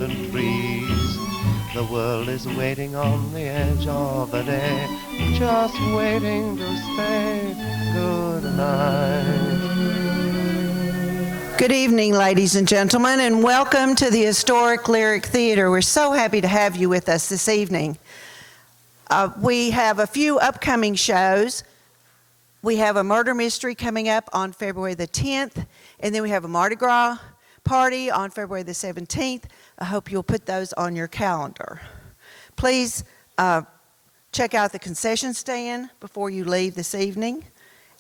and trees. The world is waiting on the edge of a day, just waiting to say good night. Good evening, ladies and gentlemen, and welcome to the Historic Lyric Theater. We're so happy to have you with us this evening. We have a few upcoming shows. We have a murder mystery coming up on February the 10th, and then we have a Mardi Gras party on February the 17th. I hope you'll put those on your calendar. Please check out the concession stand before you leave this evening.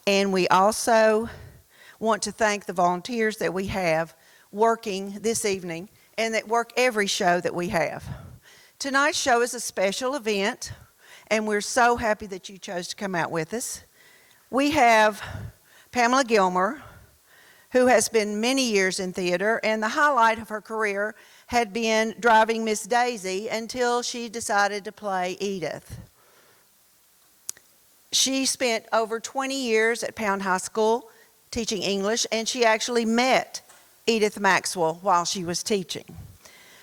And we also want to thank the volunteers that we have working this evening and that work every show that we have. Tonight's show is a special event, and we're so happy that you chose to come out with us. We have Pamela Gilmer, who has been many years in theater, and the highlight of her career had been driving Miss Daisy until she decided to play Edith. She spent over 20 years at Pound High School teaching English, and she actually met Edith Maxwell while she was teaching.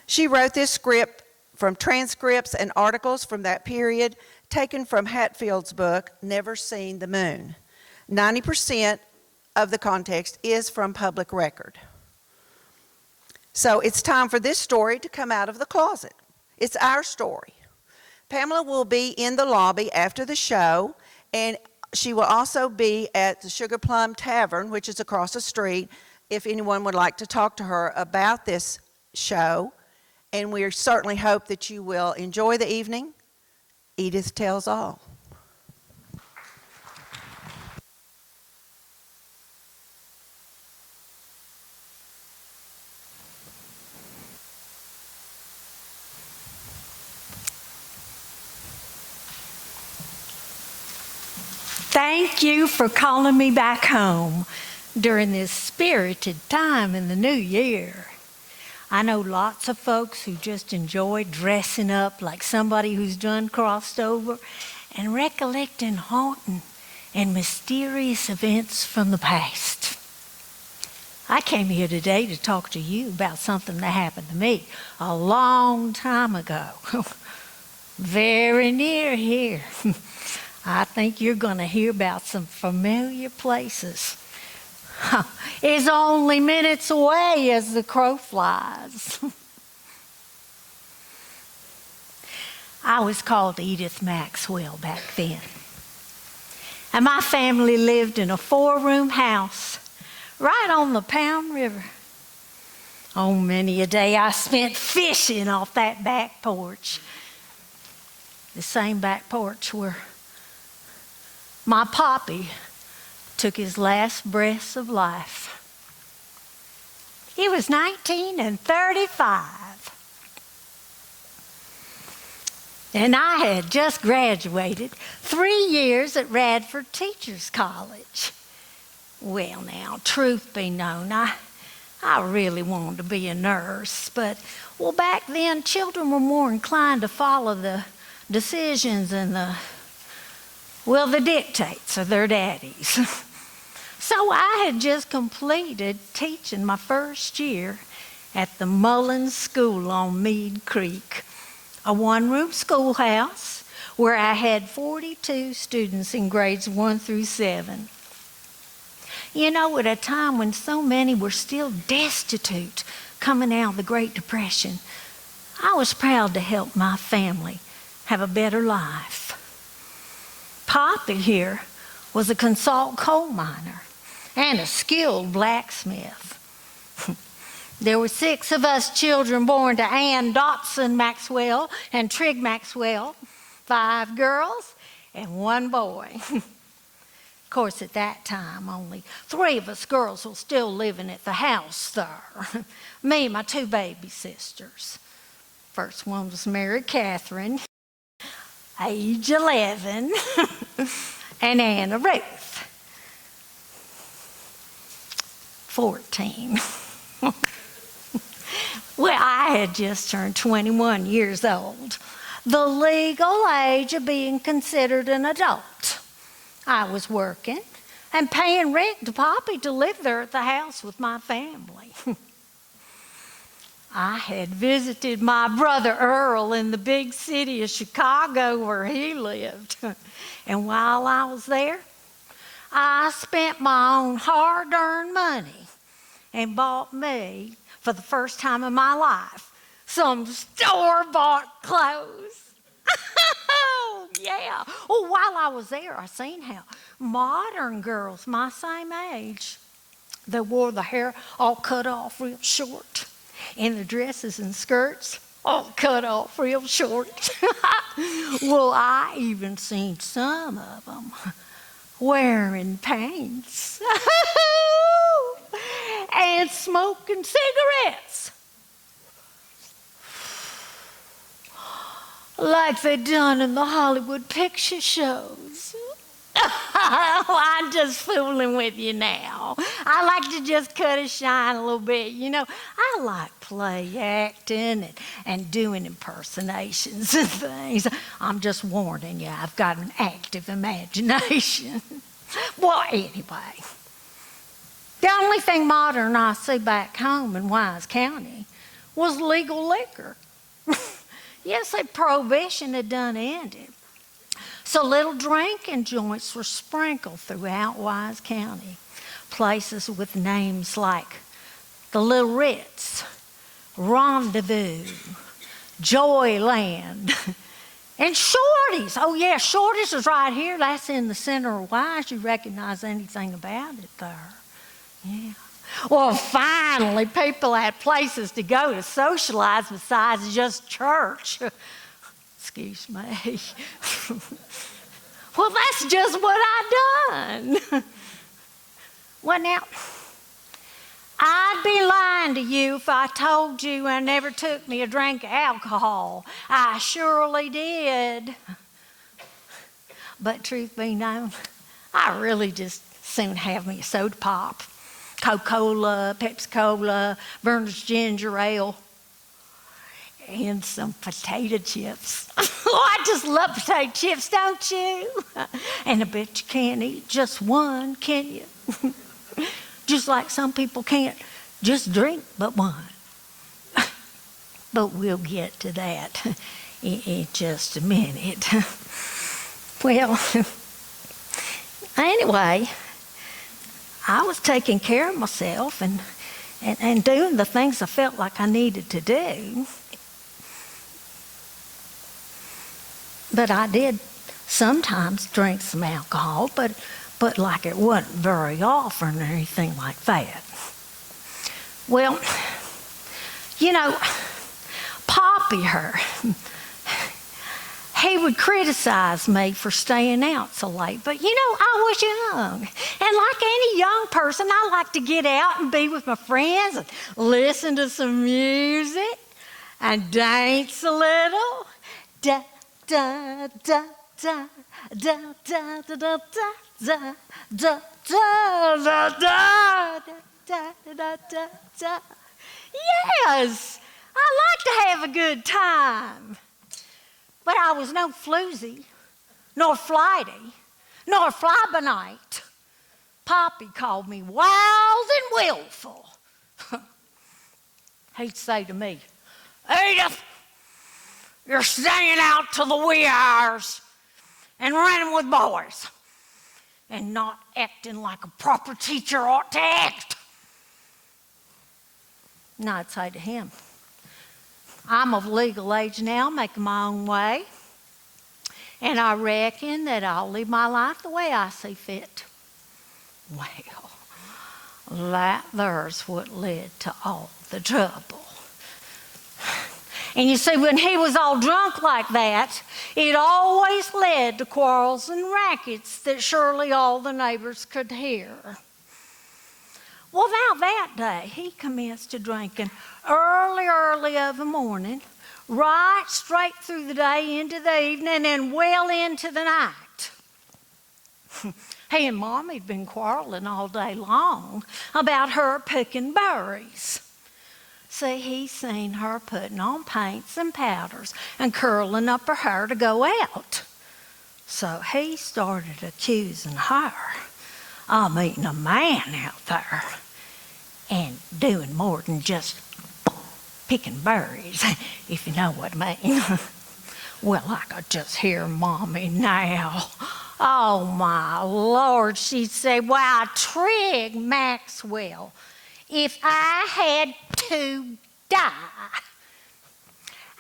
She wrote this script from transcripts and articles from that period taken from Hatfield's book, Never Seen the Moon. 90% of the context is from public record. So it's time for this story to come out of the closet. It's our story. Pamela will be in the lobby after the show, and she will also be at the Sugar Plum Tavern, which is across the street, if anyone would like to talk to her about this show. And we certainly hope that you will enjoy the evening. Edith tells all. Thank you for calling me back home during this spirited time in the new year. I know lots of folks who just enjoy dressing up like somebody who's done crossed over and recollecting haunting and mysterious events from the past. I came here today to talk to you about something that happened to me a long time ago, very near here. I think you're going to hear about some familiar places. It's only minutes away as the crow flies. I was called Edith Maxwell back then. And my family lived in a 4-room house right on the Pound River. Oh, many a day I spent fishing off that back porch. The same back porch where my poppy took his last breaths of life. He was 19 and 35. And I had just graduated 3 years at Radford Teachers College. Well now, truth be known, I really wanted to be a nurse, but back then children were more inclined to follow the decisions and the dictates of their daddies. So I had just completed teaching my first year at the Mullins School on Mead Creek, a 1-room schoolhouse where I had 42 students in grades 1 through 7. You know, at a time when so many were still destitute coming out of the Great Depression, I was proud to help my family have a better life. Poppy here was a consult coal miner and a skilled blacksmith. There were 6 of us children born to Ann Dotson Maxwell and Trig Maxwell, 5 girls and 1 boy. Of course, at that time, only 3 of us girls were still living at the house there. Me and my 2 baby sisters. First one was Mary Catherine, age 11, and Anna Ruth, 14. Well, I had just turned 21 years old, the legal age of being considered an adult. I was working and paying rent to Poppy to live there at the house with my family. I had visited my brother Earl in the big city of Chicago where he lived. And while I was there, I spent my own hard-earned money and bought me, for the first time in my life, some store-bought clothes. Oh, yeah. Oh, while I was there, I seen how modern girls my same age, they wore the hair all cut off real short, and the dresses and skirts all cut off real short. Well, I even seen some of them wearing pants and smoking cigarettes like they done in the Hollywood picture shows. I'm just fooling with you now. I like to just cut a shine a little bit. You know, I like play acting and doing impersonations and things. I'm just warning you, I've got an active imagination. Well, anyway, the only thing modern I see back home in Wise County was legal liquor. Yes, the prohibition had done ended. So little drinking joints were sprinkled throughout Wise County. Places with names like the Little Ritz, Rendezvous, Joyland, and Shorty's. Oh yeah, Shorty's is right here. That's in the center of Wise. You recognize anything about it there. Yeah. Well, finally, people had places to go to socialize besides just church. Excuse me. Well, that's just what I done. Well, now, I'd be lying to you if I told you I never took me a drink of alcohol. I surely did. But truth be known, I really just soon have me a soda pop, Coca-Cola, Pepsi-Cola, Verner's ginger ale, and some potato chips. Oh, I just love potato chips, don't you? And I bet you can't eat just one, can you? Just like some people can't just drink but one. But we'll get to that in just a minute. Well, anyway, I was taking care of myself and doing the things I felt like I needed to do. But I did sometimes drink some alcohol, but like it wasn't very often or anything like that. Well, you know, Poppy her, he would criticize me for staying out so late. But you know, I was young. And like any young person, I like to get out and be with my friends and listen to some music and dance a little. Da, da, da, da, da, da, da, da, da, da, da, da, da, da, da, da, da. Yes, I like to have a good time. But I was no floozy, nor flighty, nor fly-by-night. Poppy called me wild and willful. He'd say to me, Edith, you're staying out till the wee hours and running with boys and not acting like a proper teacher ought to act. And I'd say to him, I'm of legal age now, making my own way, and I reckon that I'll live my life the way I see fit. Well, that there's what led to all the trouble. And you see, when he was all drunk like that, it always led to quarrels and rackets that surely all the neighbors could hear. Well, now that day, he commenced to drinking early of the morning, right straight through the day into the evening and well into the night. He and Mommy had been quarreling all day long about her picking berries. See, he seen her putting on paints and powders and curling up her hair to go out. So he started accusing her of meeting a man out there and doing more than just picking berries, if you know what I mean. Well, I could just hear Mommy now. Oh, my Lord, she'd say, "Why, Trig Maxwell, if I had to die,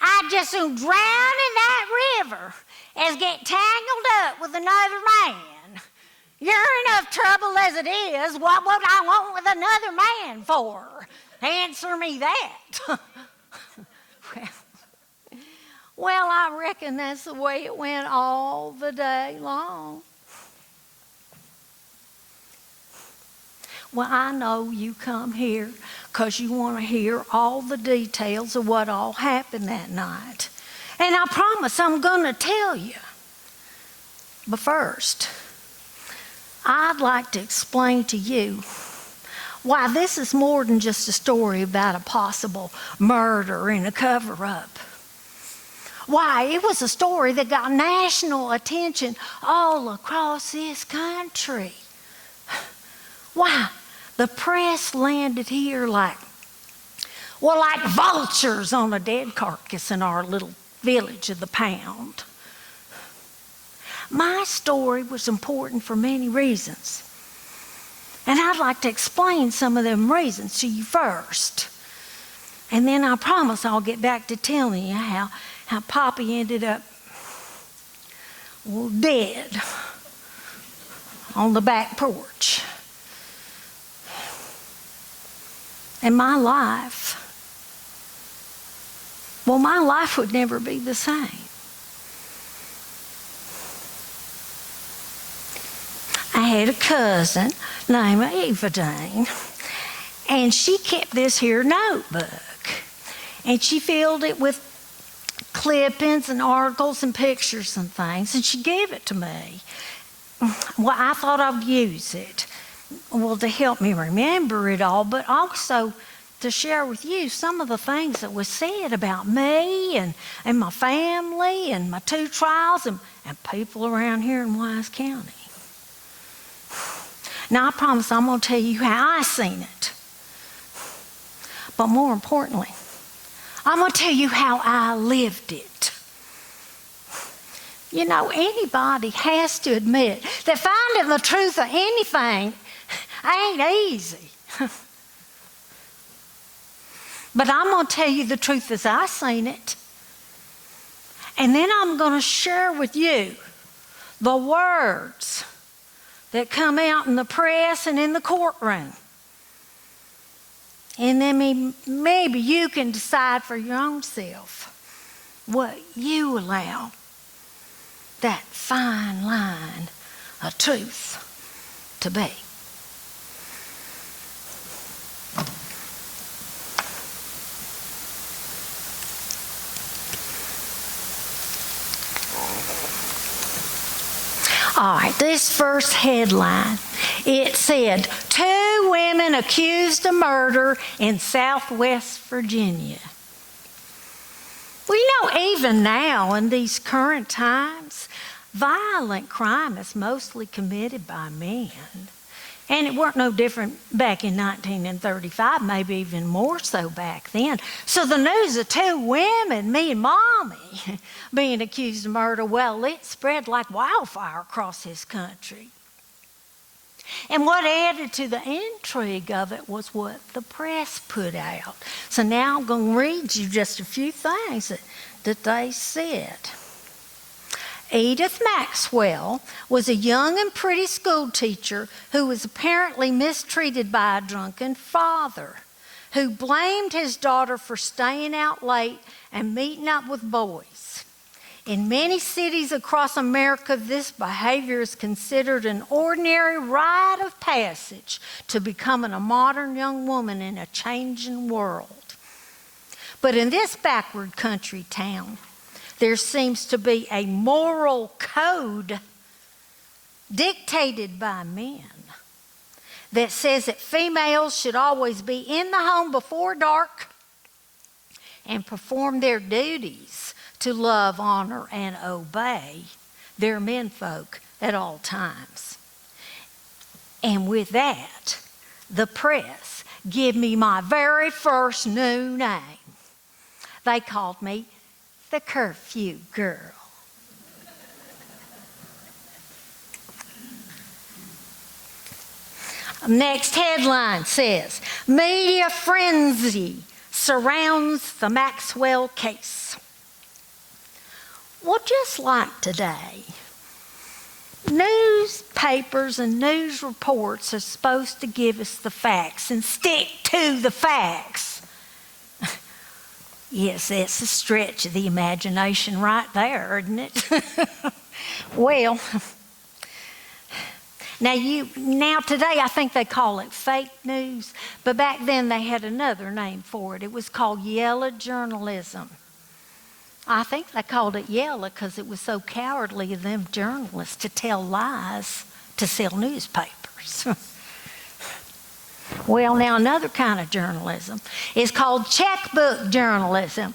I'd just soon drown in that river as get tangled up with another man. You're enough trouble as it is. What would I want with another man for? Answer me that." Well, I reckon that's the way it went all the day long. Well, I know you come here because you want to hear all the details of what all happened that night. And I promise I'm going to tell you. But first, I'd like to explain to you why this is more than just a story about a possible murder and a cover-up. Why, it was a story that got national attention all across this country. Why, the press landed here like vultures on a dead carcass in our little village of the Pound. My story was important for many reasons. And I'd like to explain some of them reasons to you first. And then I promise I'll get back to telling you how Poppy ended up, dead on the back porch. And my life would never be the same. I had a cousin named Evadine, and she kept this here notebook, and she filled it with clippings and articles and pictures and things, and she gave it to me. Well, I thought I'd use it, to help me remember it all, but also to share with you some of the things that was said about me and my family and my 2 trials and people around here in Wise County. Now, I promise I'm going to tell you how I seen it. But more importantly, I'm going to tell you how I lived it. You know, anybody has to admit that finding the truth of anything ain't easy. But I'm going to tell you the truth as I seen it. And then I'm going to share with you the words that come out in the press and in the courtroom. And then maybe you can decide for your own self what you allow that fine line of truth to be. All right, this first headline, it said, 2 women accused of murder in Southwest Virginia. Well, you know, even now in these current times, violent crime is mostly committed by men. And it weren't no different back in 1935, maybe even more so back then. So the news of 2 women, me and Mommy, being accused of murder, well, it spread like wildfire across this country. And what added to the intrigue of it was what the press put out. So now I'm going to read you just a few things that they said. Edith Maxwell was a young and pretty school teacher who was apparently mistreated by a drunken father who blamed his daughter for staying out late and meeting up with boys. In many cities across America, this behavior is considered an ordinary rite of passage to becoming a modern young woman in a changing world. But in this backward country town, there seems to be a moral code dictated by men that says that females should always be in the home before dark and perform their duties to love, honor, and obey their menfolk at all times. And with that, the press give me my very first new name. They called me the curfew girl. Next headline says, media frenzy surrounds the Maxwell case. Well, just like today, newspapers and news reports are supposed to give us the facts and stick to the facts. Yes, that's a stretch of the imagination right there, isn't it? Well, now today I think they call it fake news, but back then they had another name for it. It was called yellow journalism. I think they called it yellow because it was so cowardly of them journalists to tell lies to sell newspapers. Well, now another kind of journalism is called checkbook journalism.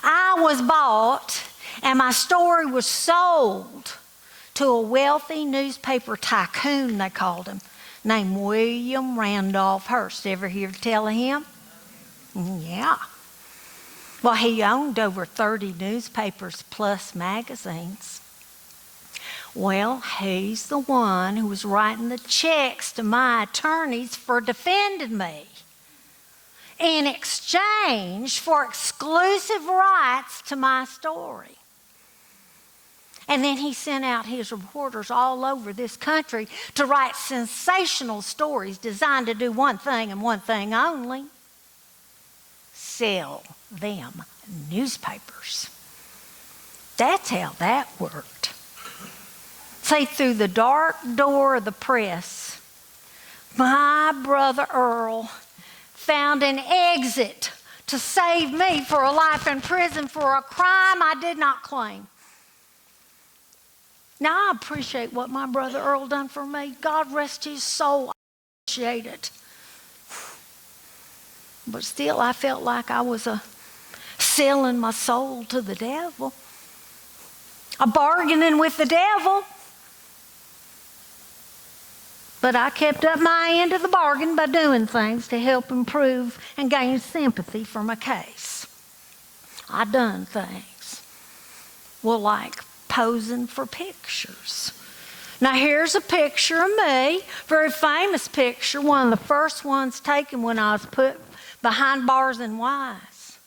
I was bought and my story was sold to a wealthy newspaper tycoon, they called him, named William Randolph Hearst. Ever hear tell of him? Yeah. Well, he owned over 30 newspapers plus magazines. Well, he's the one who was writing the checks to my attorneys for defending me in exchange for exclusive rights to my story. And then he sent out his reporters all over this country to write sensational stories designed to do one thing and one thing only: sell them newspapers. That's how that worked. See, through the dark door of the press, my brother Earl found an exit to save me for a life in prison for a crime I did not claim. Now, I appreciate what my brother Earl done for me. God rest his soul. I appreciate it. But still, I felt like I was selling my soul to the devil. Bargaining with the devil. But I kept up my end of the bargain by doing things to help improve and gain sympathy for my case. I done things. Well, like posing for pictures. Now here's a picture of me, very famous picture, one of the first ones taken when I was put behind bars in Wise.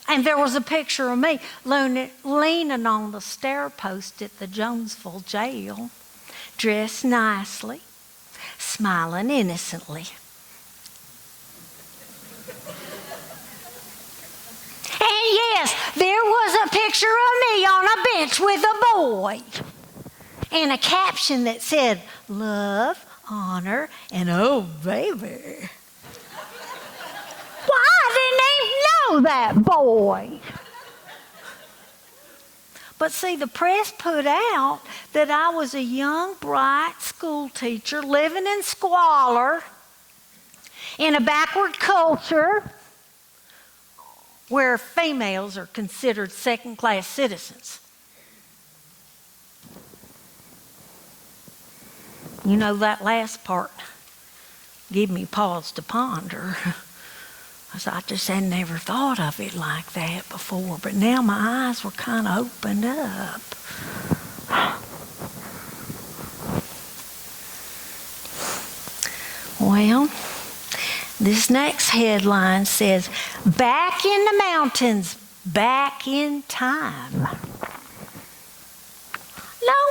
And there was a picture of me leaning on the stair post at the Jonesville jail, dressed nicely, smiling innocently. And yes, there was a picture of me on a bench with a boy and a caption that said, "Love, honor, and oh baby." Well, I didn't even know that boy. But see, the press put out that I was a young, bright school teacher living in squalor in a backward culture where females are considered second-class citizens. You know, that last part gave me pause to ponder, because I just had never thought of it like that before. But now my eyes were kind of opened up. Well, this next headline says, "Back in the mountains, back in time."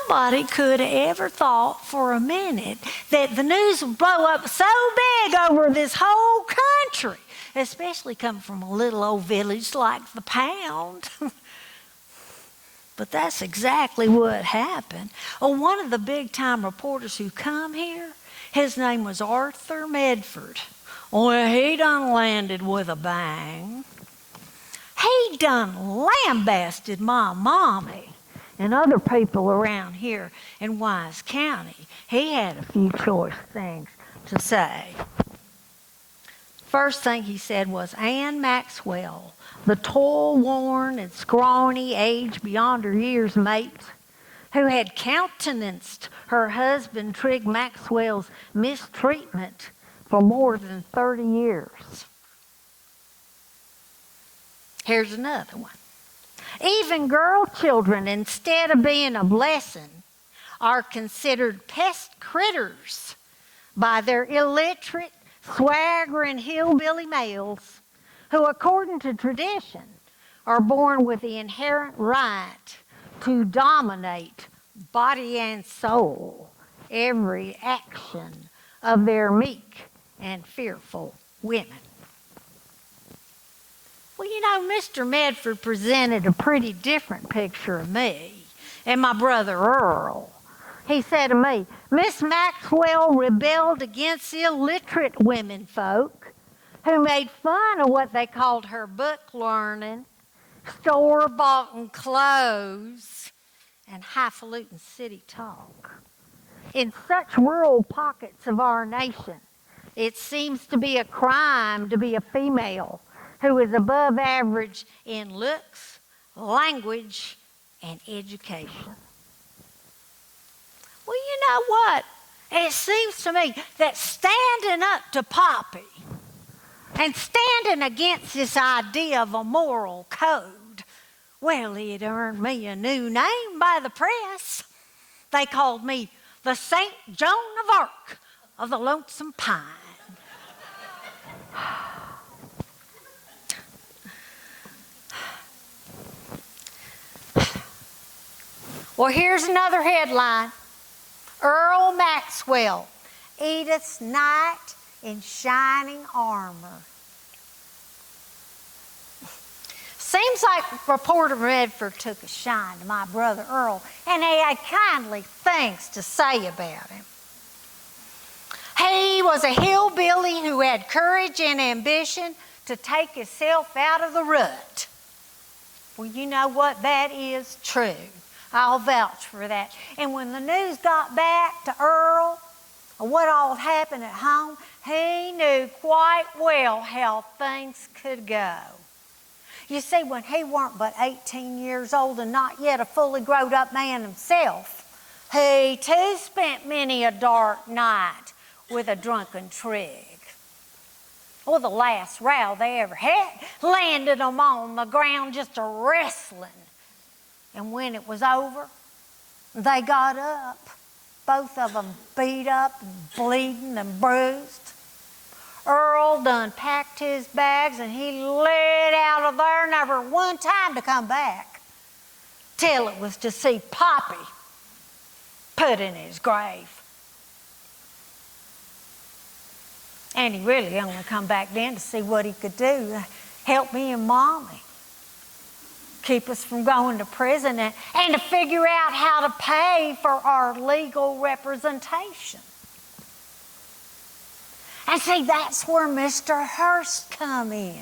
Nobody could have ever thought for a minute that the news would blow up so big over this whole country, especially coming from a little old village like the Pound. But that's exactly what happened. Oh, one of the big-time reporters who come here, his name was Arthur Medford. Well, he done landed with a bang. He done lambasted my mommy and other people around here in Wise County. He had a few choice things to say. First thing he said was, Ann Maxwell, the toil-worn and scrawny, age beyond her years mate, who had countenanced her husband Trig Maxwell's mistreatment, for more than 30 years. Here's another one. Even girl children, instead of being a blessing, are considered pest critters by their illiterate, swaggering hillbilly males who, according to tradition, are born with the inherent right to dominate body and soul every action of their meek and fearful women. Well, you know, Mr. Medford presented a pretty different picture of me and my brother Earl. He said to me, Miss Maxwell rebelled against illiterate women folk who made fun of what they called her book learning, store-bought clothes, and highfalutin city talk. In such rural pockets of our nation, it seems to be a crime to be a female who is above average in looks, language, and education. Well, you know what? It seems to me that standing up to Poppy and standing against this idea of a moral code, well, it earned me a new name by the press. They called me the St. Joan of Arc of the Lonesome Pine. Well, here's another headline. Earl Maxwell, Edith's knight in shining armor. Seems like reporter Medford took a shine to my brother Earl, and he had kindly things to say about him. He was a hillbilly who had courage and ambition to take himself out of the rut. Well, you know what? That is true. I'll vouch for that. And when the news got back to Earl of what all happened at home, he knew quite well how things could go. You see, when he weren't but 18 years old and not yet a fully grown-up man himself, he too spent many a dark night with a drunken trig. Well, the last row they ever had landed them on the ground just a-wrestling. And when it was over, they got up, both of them beat up, and bleeding and bruised. Earl done packed his bags and he lit out of there, never one time to come back, till it was to see Poppy put in his grave. And he really only come back then to see what he could do to help me and Mommy, keep us from going to prison, and to figure out how to pay for our legal representation. And see, that's where Mr. Hurst come in.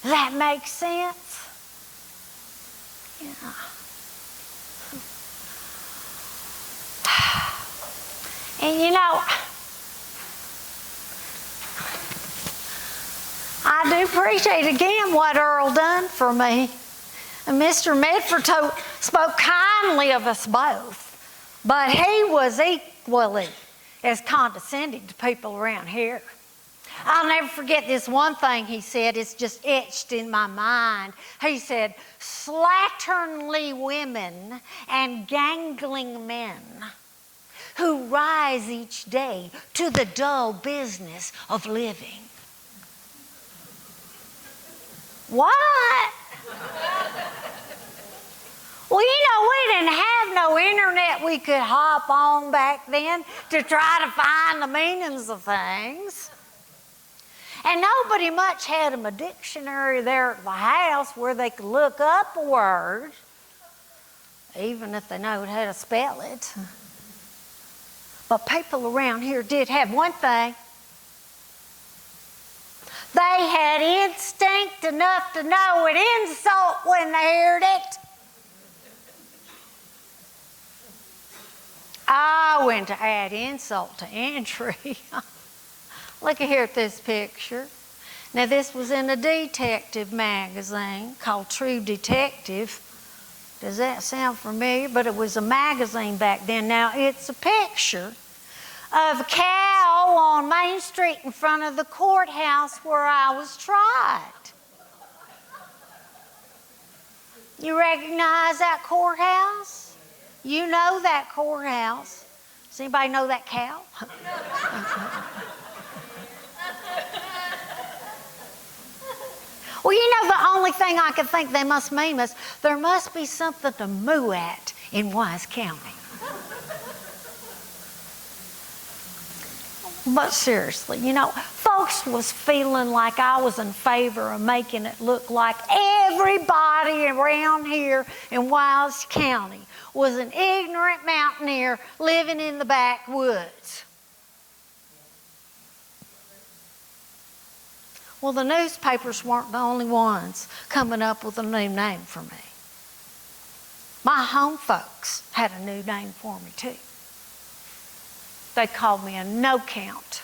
That makes sense? Yeah. And you know, I do appreciate again what Earl done for me. And Mr. Medford spoke kindly of us both, but he was equally as condescending to people around here. I'll never forget this one thing he said. It's just etched in my mind. He said, slatternly women and gangling men who rise each day to the dull business of living. What? Well, you know, we didn't have no internet we could hop on back then to try to find the meanings of things. And nobody much had them a dictionary there at the house where they could look up a word, even if they knowed how to spell it. But people around here did have one thing. They had instinct enough to know an insult when they heard it. I went to add insult to injury. Look here at this picture. Now, this was in a detective magazine called True Detective. Does that sound familiar? But it was a magazine back then. Now, it's a picture of a cow on Main Street in front of the courthouse where I was tried. You recognize that courthouse? You know that courthouse. Does anybody know that cow? Well, you know, the only thing I could think they must mean is there must be something to moo at in Wise County. But seriously, you know, folks was feeling like I was in favor of making it look like everybody around here in Wise County was an ignorant mountaineer living in the backwoods. Well, the newspapers weren't the only ones coming up with a new name for me. My home folks had a new name for me too. They called me a no-count.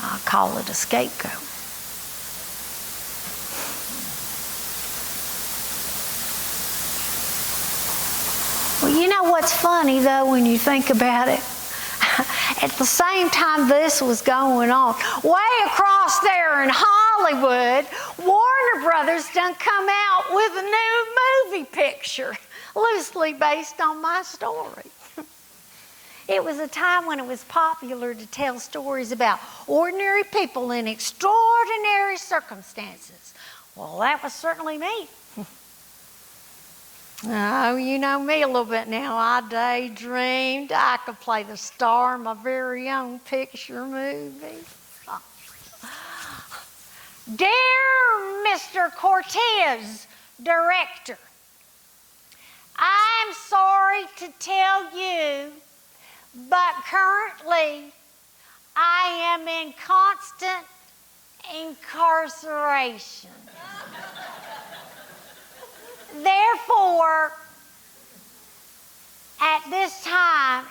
I call it a scapegoat. Well, you know what's funny, though, when you think about it? At the same time this was going on, way across there in Hollywood, Warner Brothers done come out with a new movie picture, loosely based on my story. It was a time when it was popular to tell stories about ordinary people in extraordinary circumstances. Well, that was certainly me. Oh, you know me a little bit now. I daydreamed I could play the star in my very own picture movie. Dear Mr. Cortez, director, I'm sorry to tell you, but currently I am in constant incarceration. Therefore, at this time,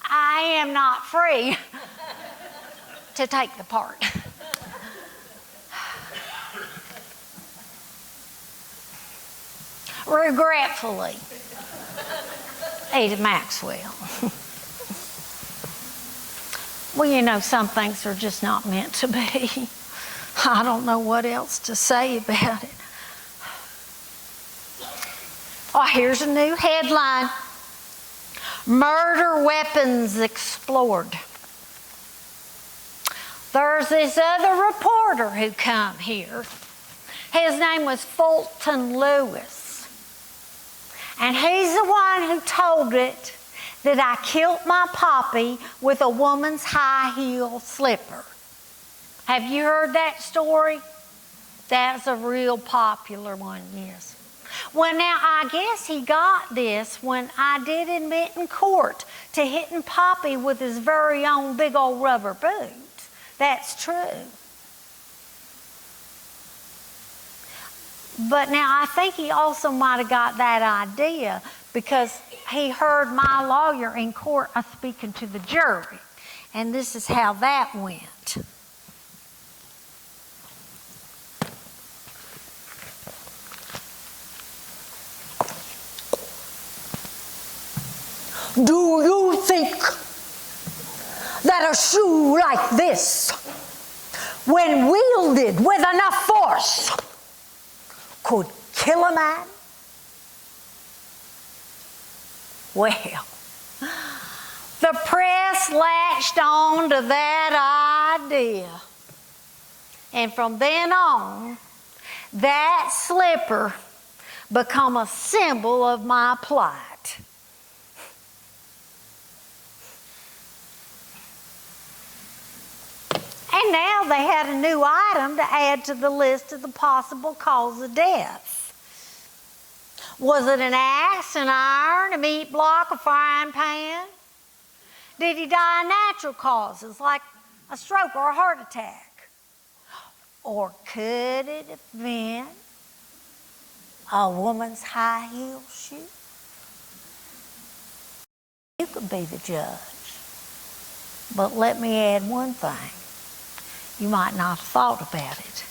I am not free to take the part. Regretfully, Edith Maxwell. Well, you know, some things are just not meant to be. I don't know what else to say about it. Oh, here's a new headline. Murder weapons explored. There's this other reporter who come here. His name was Fulton Lewis. And he's the one who told it that I killed my poppy with a woman's high heel slipper. Have you heard that story? That's a real popular one, yes. Well, now, I guess he got this when I did admit in court to hitting Poppy with his very own big old rubber boots. That's true. But now, I think he also might have got that idea because he heard my lawyer in court speaking to the jury. And this is how that went. Do you think that a shoe like this, when wielded with enough force, could kill a man? Well, the press latched on to that idea. And from then on, that slipper became a symbol of my plight. And now they had a new item to add to the list of the possible cause of death. Was it an axe, an iron, a meat block, a frying pan? Did he die of natural causes like a stroke or a heart attack? Or could it have been a woman's high heel shoe? You could be the judge. But let me add one thing. You might not have thought about it,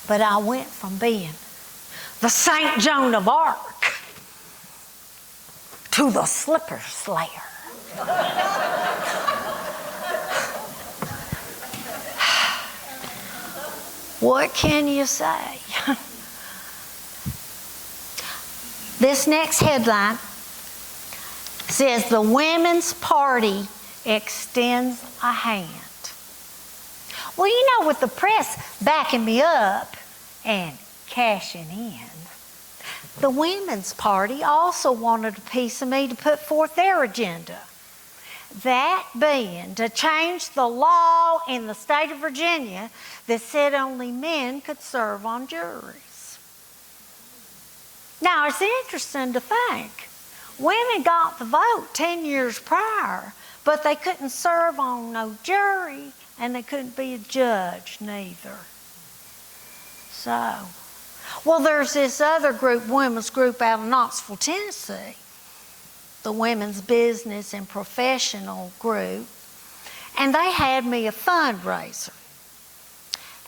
but I went from being the Saint Joan of Arc to the slipper slayer. What can you say? This next headline says the Women's Party extends a hand. Well, you know, with the press backing me up and cashing in, the Women's Party also wanted a piece of me to put forth their agenda. That being to change the law in the state of Virginia that said only men could serve on juries. Now, it's interesting to think. Women got the vote 10 years prior, but they couldn't serve on no jury, and they couldn't be a judge neither. So, well, there's this other group, women's group out of Knoxville, Tennessee, the Women's Business and Professional Group, and they had me a fundraiser.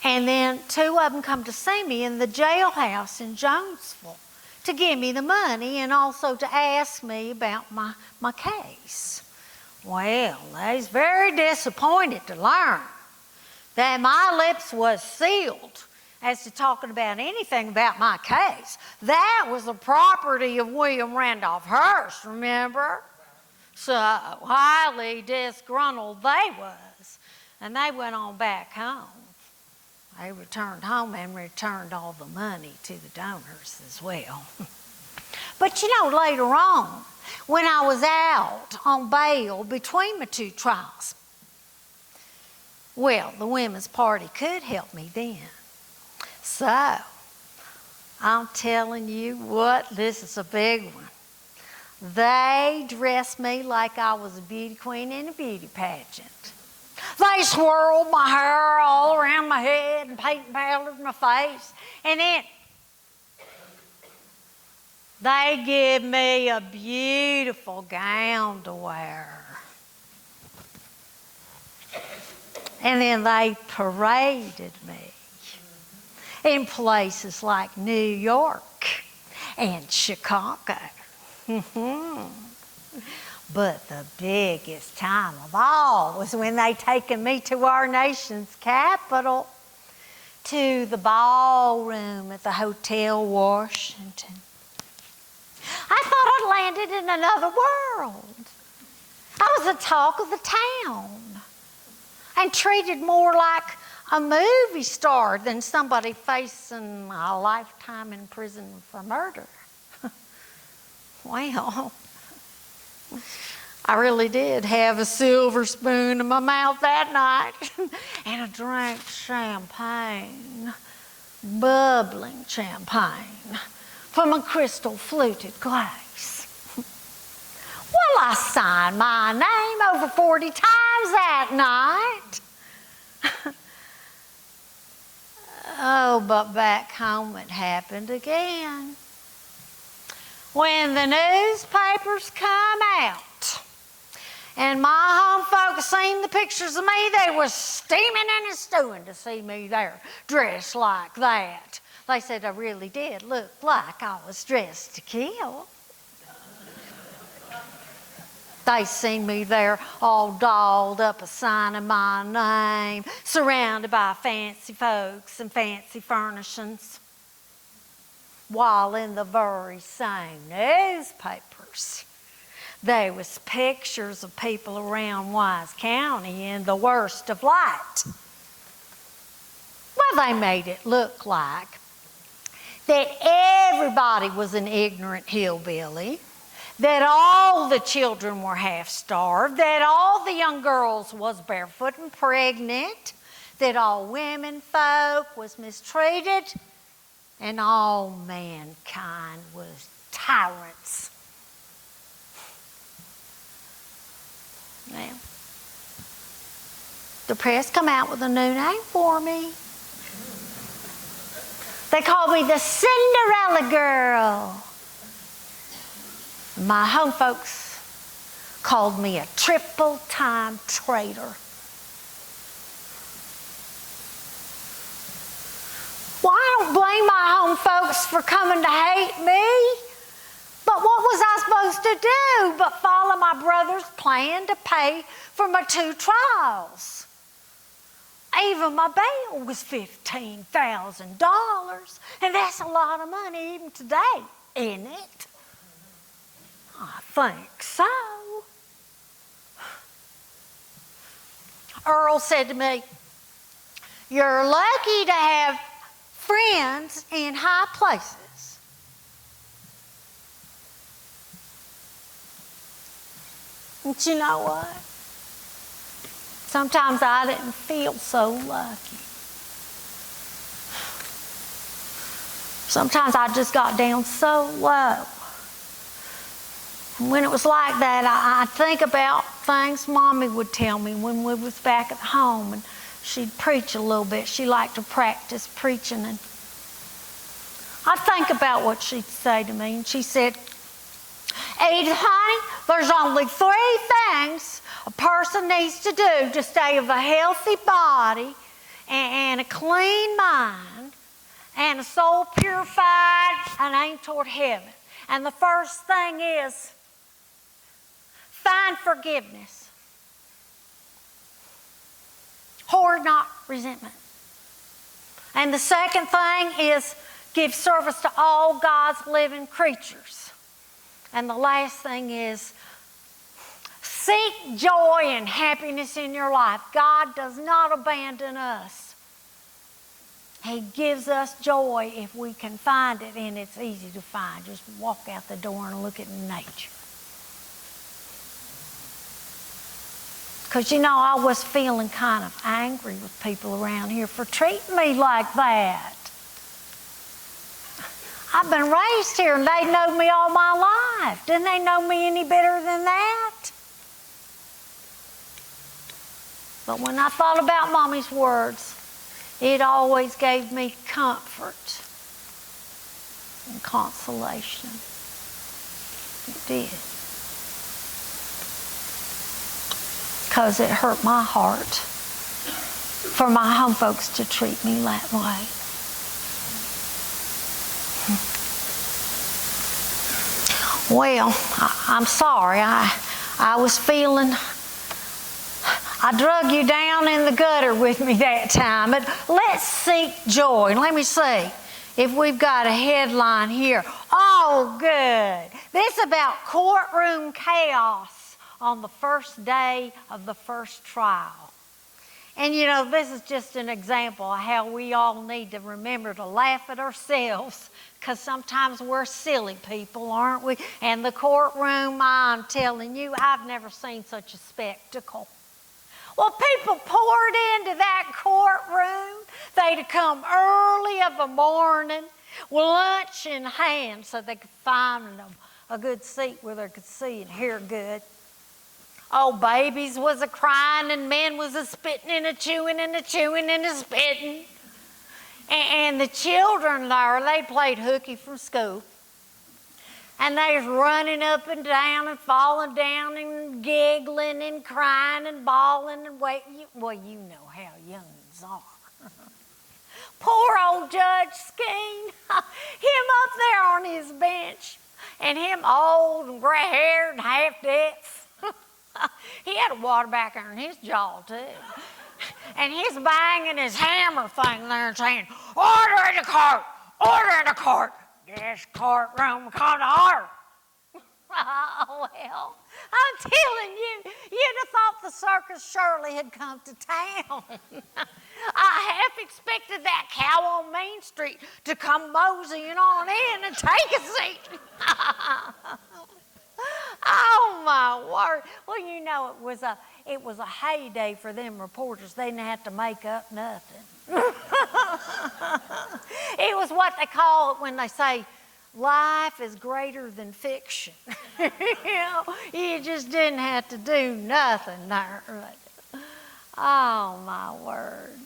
And then two of them come to see me in the jailhouse in Jonesville to give me the money and also to ask me about my case. Well, they was very disappointed to learn that my lips was sealed as to talking about anything about my case. That was the property of William Randolph Hearst, remember? So highly disgruntled they was. And they went on back home. They returned home and returned all the money to the donors as well. But you know, later on, when I was out on bail between my two trials, well, the Women's Party could help me then. So, I'm telling you what, this is a big one. They dressed me like I was a beauty queen in a beauty pageant. They swirled my hair all around my head and paint powdered my face. And then they give me a beautiful gown to wear. And then they paraded me in places like New York and Chicago. But the biggest time of all was when they taken me to our nation's capital, to the ballroom at the Hotel Washington. I thought I'd landed in another world. I was the talk of the town and treated more like a movie star than somebody facing a lifetime in prison for murder. Well, I really did have a silver spoon in my mouth that night, and I drank champagne, bubbling champagne, from a crystal fluted glass. Well, I signed my name over 40 times that night. Oh, but back home it happened again. When the newspapers come out and my home folks seen the pictures of me, they was steaming and stewing to see me there dressed like that. They said I really did look like I was dressed to kill. They seen me there all dolled up, a signing my name, surrounded by fancy folks and fancy furnishings. While in the very same newspapers, there was pictures of people around Wise County in the worst of light. Well, they made it look like that everybody was an ignorant hillbilly, that all the children were half-starved, that all the young girls was barefoot and pregnant, that all women folk was mistreated, and all mankind was tyrants. Now, the press come out with a new name for me. They called me the Cinderella girl. My home folks called me a triple-time traitor. Well, I don't blame my home folks for coming to hate me, but But what was I supposed to do but follow my brother's plan to pay for my 2 trials? Even my bail was $15,000, and that's a lot of money even today, isn't it? I think so. Earl said to me, "You're lucky to have friends in high places." But you know what? Sometimes I didn't feel so lucky. Sometimes I just got down so low. And when it was like that, I think about things Mommy would tell me when we was back at home, and she'd preach a little bit. She liked to practice preaching, and I think about what she'd say to me, and she said, "Edith, honey, there's only 3 things a person needs to do to stay with a healthy body and a clean mind and a soul purified and aimed toward heaven. And the first thing is find forgiveness. Hoard not resentment. And the second thing is give service to all God's living creatures. And the last thing is seek joy and happiness in your life. God does not abandon us. He gives us joy if we can find it, and it's easy to find. Just walk out the door and look at nature. Because, you know, I was feeling kind of angry with people around here for treating me like that. I've been raised here, and they know me all my life. Didn't they know me any better than that? But when I thought about Mommy's words, it always gave me comfort and consolation. It did. Because it hurt my heart for my home folks to treat me that way. Well, I'm sorry. I was feeling... I drug you down in the gutter with me that time. But let's seek joy. Let me see if we've got a headline here. Oh, good. This is about courtroom chaos on the first day of the first trial. And you know, this is just an example of how we all need to remember to laugh at ourselves, because sometimes we're silly people, aren't we? And the courtroom, I'm telling you, I've never seen such a spectacle. Well, people poured into that courtroom. They'd come early of a morning with lunch in hand so they could find them a good seat where they could see and hear good. Oh, babies was a crying, and men was a spitting and a chewing and a chewing and a spitting. And the children there, they played hooky from school. And they was running up and down and falling down and giggling and crying and bawling and waiting. Well, you know how youngins are. Poor old Judge Skeen, him up there on his bench, and him old and gray-haired and half-deaf. He had a water back there in his jaw, too. And he's banging his hammer thing there and saying, "Order in the court! Order in the court! This courtroom come to order." Oh, well, I'm telling you, you'd have thought the circus surely had come to town. I half expected that cow on Main Street to come moseying on in and take a seat. Oh, my word. Well, you know, it was a heyday for them reporters. They didn't have to make up nothing. It was what they call it when they say, life is greater than fiction. You know, you just didn't have to do nothing there. Oh, my word.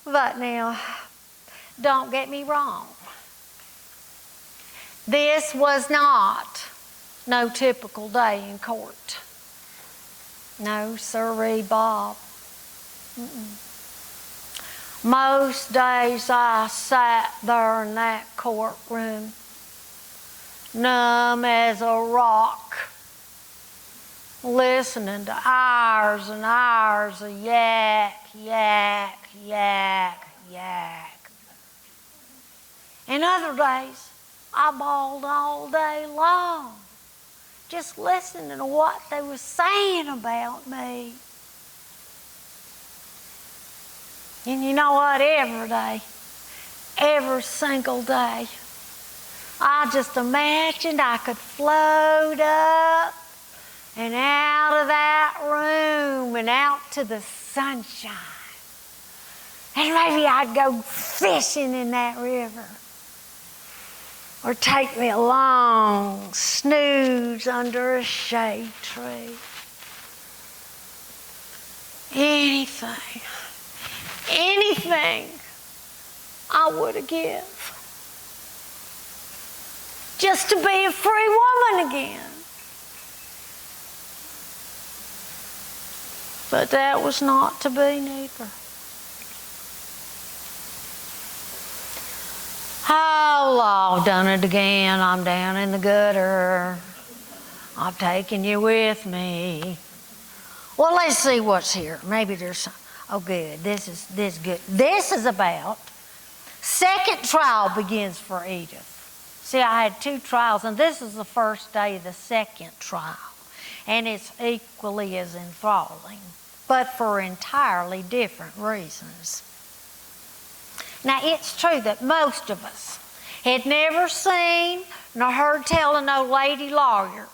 But now, don't get me wrong. This was not no typical day in court. No, sirree, Bob. Most days I sat there in that courtroom numb as a rock, listening to hours and hours of yak, yak, yak, yak. And other days, I bawled all day long, just listening to what they were saying about me. And you know what? Every day, every single day, I just imagined I could float up and out of that room and out to the sunshine. And maybe I'd go fishing in that river. Or take me a long snooze under a shade tree. Anything I would have given just to be a free woman again. But that was not to be neither. Oh, Lord, done it again. I'm down in the gutter. I'm taking you with me. Well, let's see what's here. Maybe there's some. Oh, good. This is good. This is about second trial begins for Edith. See, I had 2 trials, and this is the first day of the second trial. And it's equally as enthralling, but for entirely different reasons. Now, it's true that most of us had never seen nor heard tell of no lady lawyer.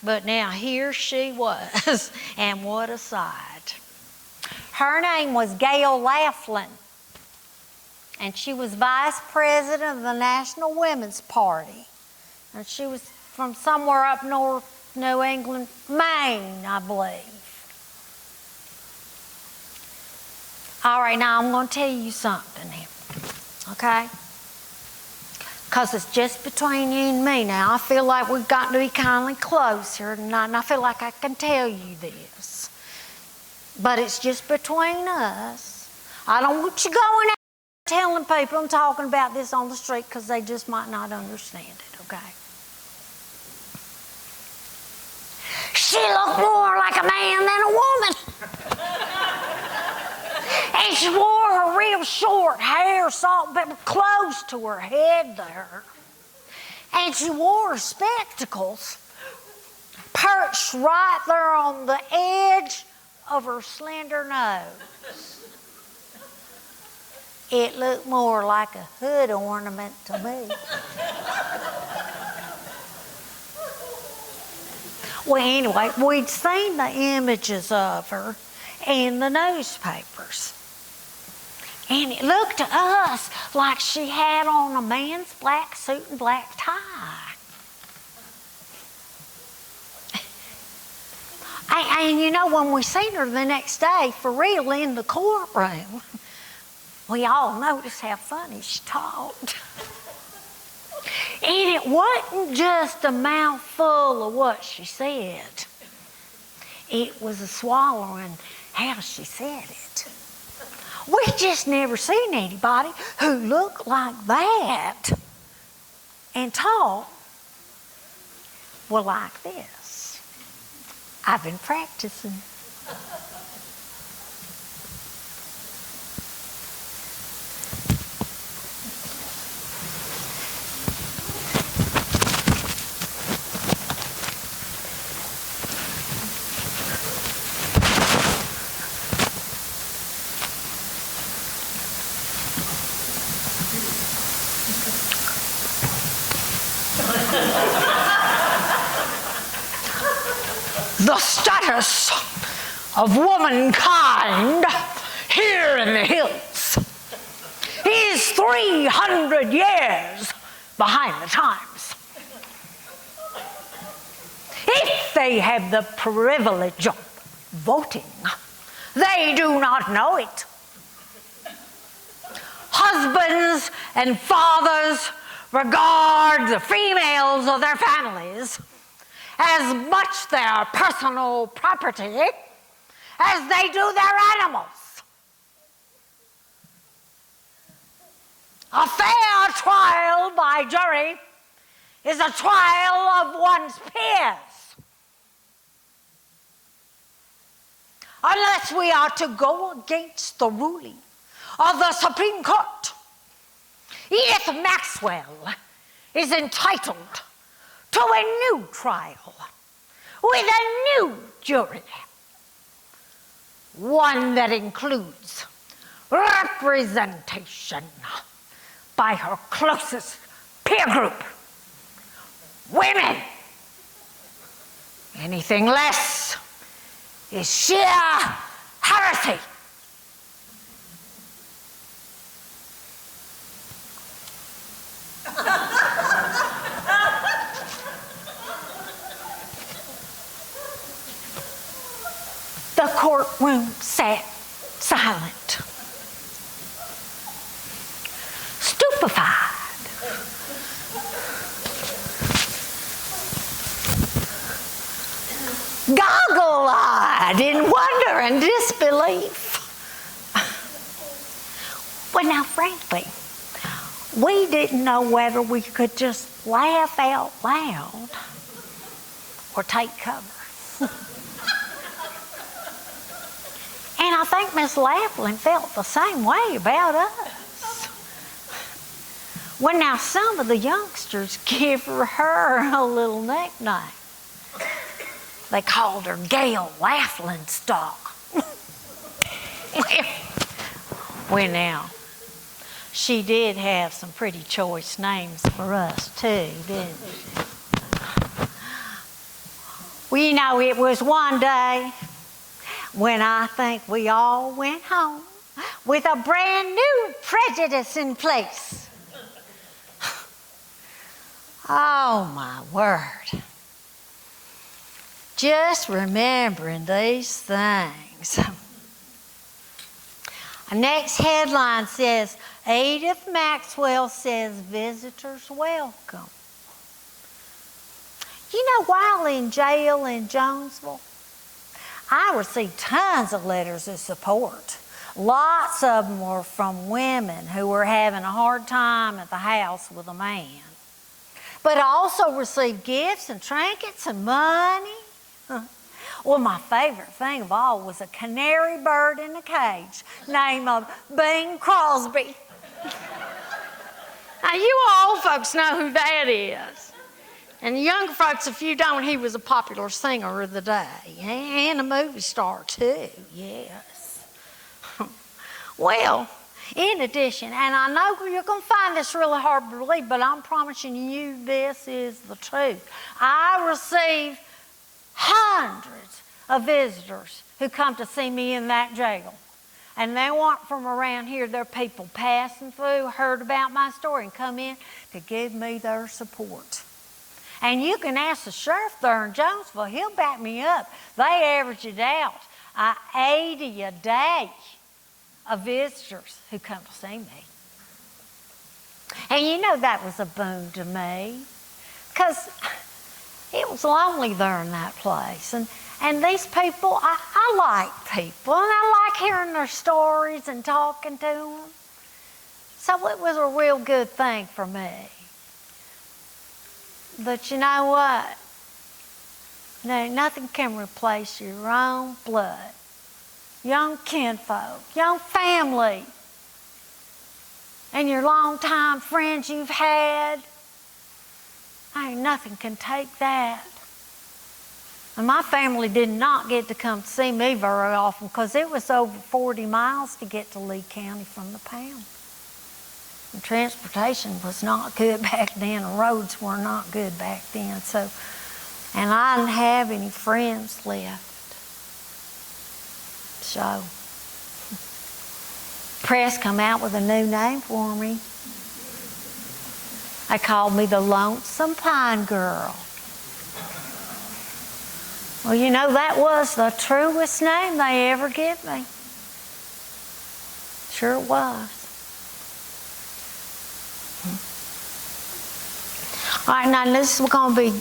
But now here she was, and what a sight. Her name was Gail Laughlin, and she was vice president of the National Women's Party. And she was from somewhere up north, New England, Maine, I believe. All right, now I'm going to tell you something here, okay? Because it's just between you and me now. I feel like we've got to be kind of close here tonight, and I feel like I can tell you this. But it's just between us. I don't want you going out telling people I'm talking about this on the street because they just might not understand it, okay? She looked more like a man than a woman. And she wore her real short hair, salt and pepper, close to her head there. And she wore spectacles perched right there on the edge of her slender nose. It looked more like a hood ornament to me. Well, anyway, we'd seen the images of her in the newspapers. And it looked to us like she had on a man's black suit and black tie. And you know, when we seen her the next day, for real, in the courtroom, we all noticed how funny she talked. And it wasn't just a mouthful of what she said. It was a swallowing how she said it. We just never seen anybody who looked like that and talked well like this. I've been practicing. The status of womankind here in the hills is 300 years behind the times. If they have the privilege of voting, they do not know it. Husbands and fathers regard the females of their families as much their personal property as they do their animals. A fair trial by jury is a trial of one's peers. Unless we are to go against the ruling of the Supreme Court, Edith Maxwell is entitled to a new trial with a new jury, one that includes representation by her closest peer group, women. Anything less is sheer heresy. The courtroom sat silent, stupefied. Goggle-eyed in wonder and disbelief. Well, now, frankly, we didn't know whether we could just laugh out loud or take cover. And I think Miss Laughlin felt the same way about us. Well, now, some of the youngsters give her a little nickname. They called her Gail Laughlin-Stock. Well, now, she did have some pretty choice names for us, too, didn't she? Well, you know, it was one day when I think we all went home with a brand new prejudice in place. Oh, my word. Just remembering these things. Our next headline says, Edith Maxwell says visitors welcome. You know, while in jail in Jonesville, I received tons of letters of support. Lots of them were from women who were having a hard time at the house with a man. But I also received gifts and trinkets and money. Well, my favorite thing of all was a canary bird in a cage named Bing Crosby. Now, you old folks know who that is. And the younger folks, if you don't, he was a popular singer of the day and a movie star too, yes. Well, in addition, and I know you're going to find this really hard to believe, but I'm promising you this is the truth. I receive hundreds of visitors who come to see me in that jail. And they weren't from around here. They're people passing through, heard about my story, and come in to give me their support. And you can ask the sheriff there in Jonesville, he'll back me up. They average it out, 80 a day of visitors who come to see me. And you know that was a boon to me, because it was lonely there in that place. And these people, I like people, and I like hearing their stories and talking to them. So it was a real good thing for me. But you know what? No, nothing can replace your own blood, young kinfolk, young family, and your longtime friends you've had. Nothing can take that. And my family did not get to come see me very often because it was over 40 miles to get to Lee County from the pound. And transportation was not good back then. The roads were not good back then. So, and I didn't have any friends left. So, press come out with a new name for me. They called me the Lonesome Pine Girl. Well, you know, that was the truest name they ever gave me. Sure it was. All right, now this is going to be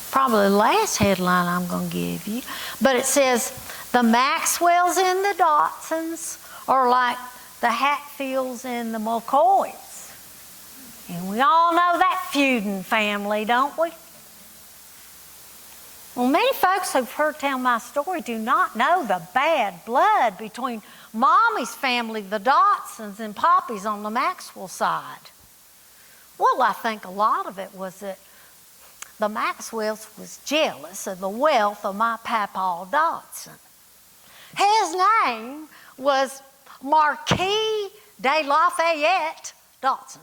probably the last headline I'm going to give you. But it says, the Maxwells and the Dotsons are like the Hatfields and the McCoys. And we all know that feuding family, don't we? Well, many folks who've heard tell my story do not know the bad blood between Mommy's family, the Dotsons, and Poppy's on the Maxwell side. Well, I think a lot of it was that the Maxwells was jealous of the wealth of my Papa Dotson. His name was Marquis de Lafayette Dotson.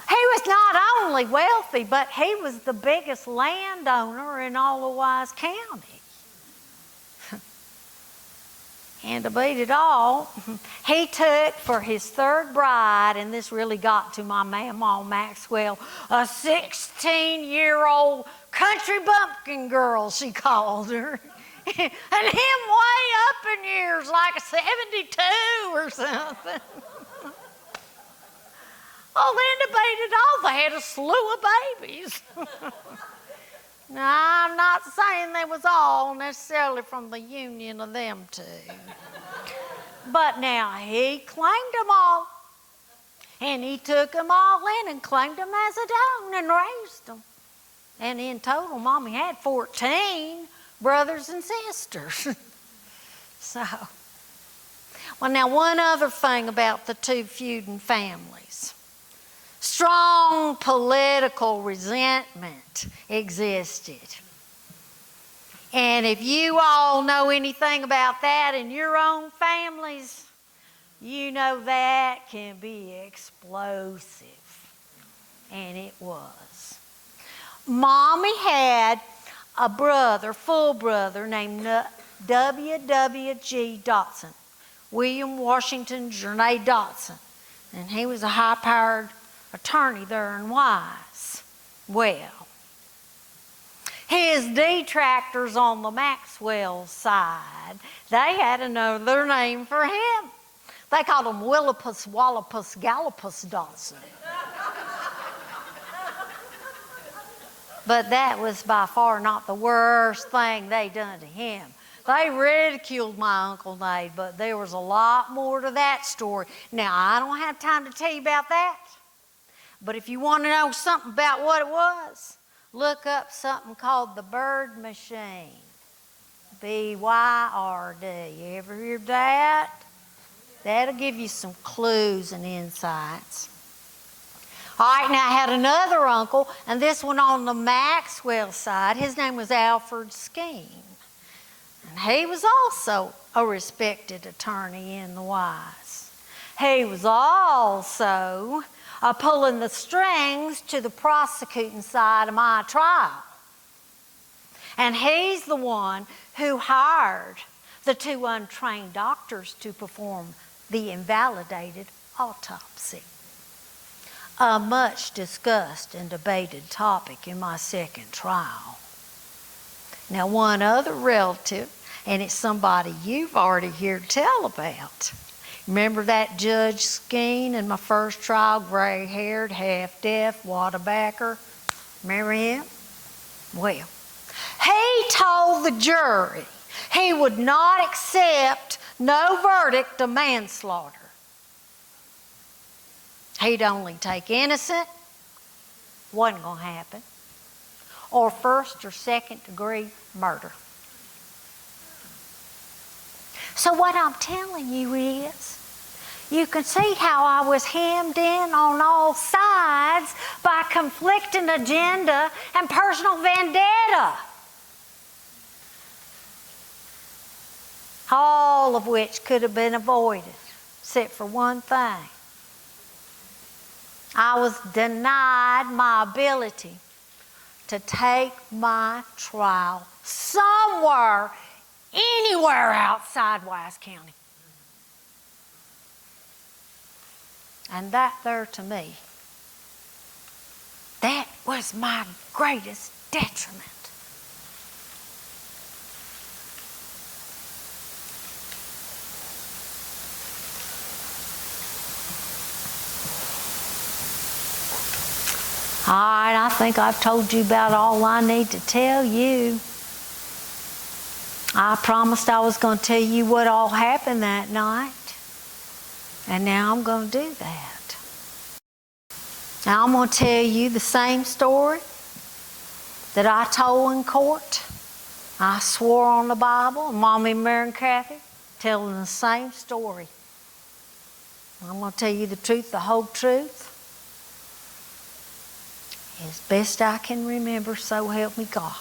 He was not only wealthy, but he was the biggest landowner in all of Wise County. And to beat it all, he took for his third bride, and this really got to my Mama Maxwell, a 16-year-old country bumpkin girl, she called her. And him way up in years, like 72 or something. Oh, then to beat it all, they had a slew of babies. Now, I'm not saying they was all necessarily from the union of them two. But now, he claimed them all. And he took them all in and claimed them as his own and raised them. And in total, Mommy had 14 brothers and sisters. So, well, now, one other thing about the two feuding families. Strong political resentment existed. And if you all know anything about that in your own families, you know that can be explosive. And it was. Mommy had a brother, full brother, named W.W.G. Dotson, William Washington Journay Dotson. And he was a high-powered attorney there in Wise. Well, his detractors on the Maxwell side, they had another name for him. They called him Willipus Wallopus Gallopus Dotson. But that was by far not the worst thing they done to him. They ridiculed my Uncle Nate, but there was a lot more to that story. Now, I don't have time to tell you about that. But if you want to know something about what it was, look up something called the bird machine. B-Y-R-D. You ever hear that? That'll give you some clues and insights. All right, now I had another uncle, and this one on the Maxwell side. His name was Alfred Skeen. And he was also a respected attorney in the Wise. He was also pulling the strings to the prosecuting side of my trial. And he's the one who hired the two untrained doctors to perform the invalidated autopsy. A much discussed and debated topic in my second trial. Now, one other relative, and it's somebody you've already heard tell about. Remember that Judge Skeen in my first trial, gray-haired, half-deaf, waterbacker? Remember him? Well, he told the jury he would not accept no verdict of manslaughter. He'd only take innocent, wasn't going to happen, or first or second degree murder. So what I'm telling you is, you can see how I was hemmed in on all sides by conflicting agenda and personal vendetta. All of which could have been avoided, except for one thing. I was denied my ability to take my trial somewhere, anywhere outside Wise County. And that there to me, that was my greatest detriment. All right, I think I've told you about all I need to tell you. I promised I was going to tell you what all happened that night. And now I'm going to do that. Now I'm going to tell you the same story that I told in court. I swore on the Bible, and Mommy, Mary, and Kathy telling the same story. I'm going to tell you the truth, the whole truth, as best I can remember, so help me God.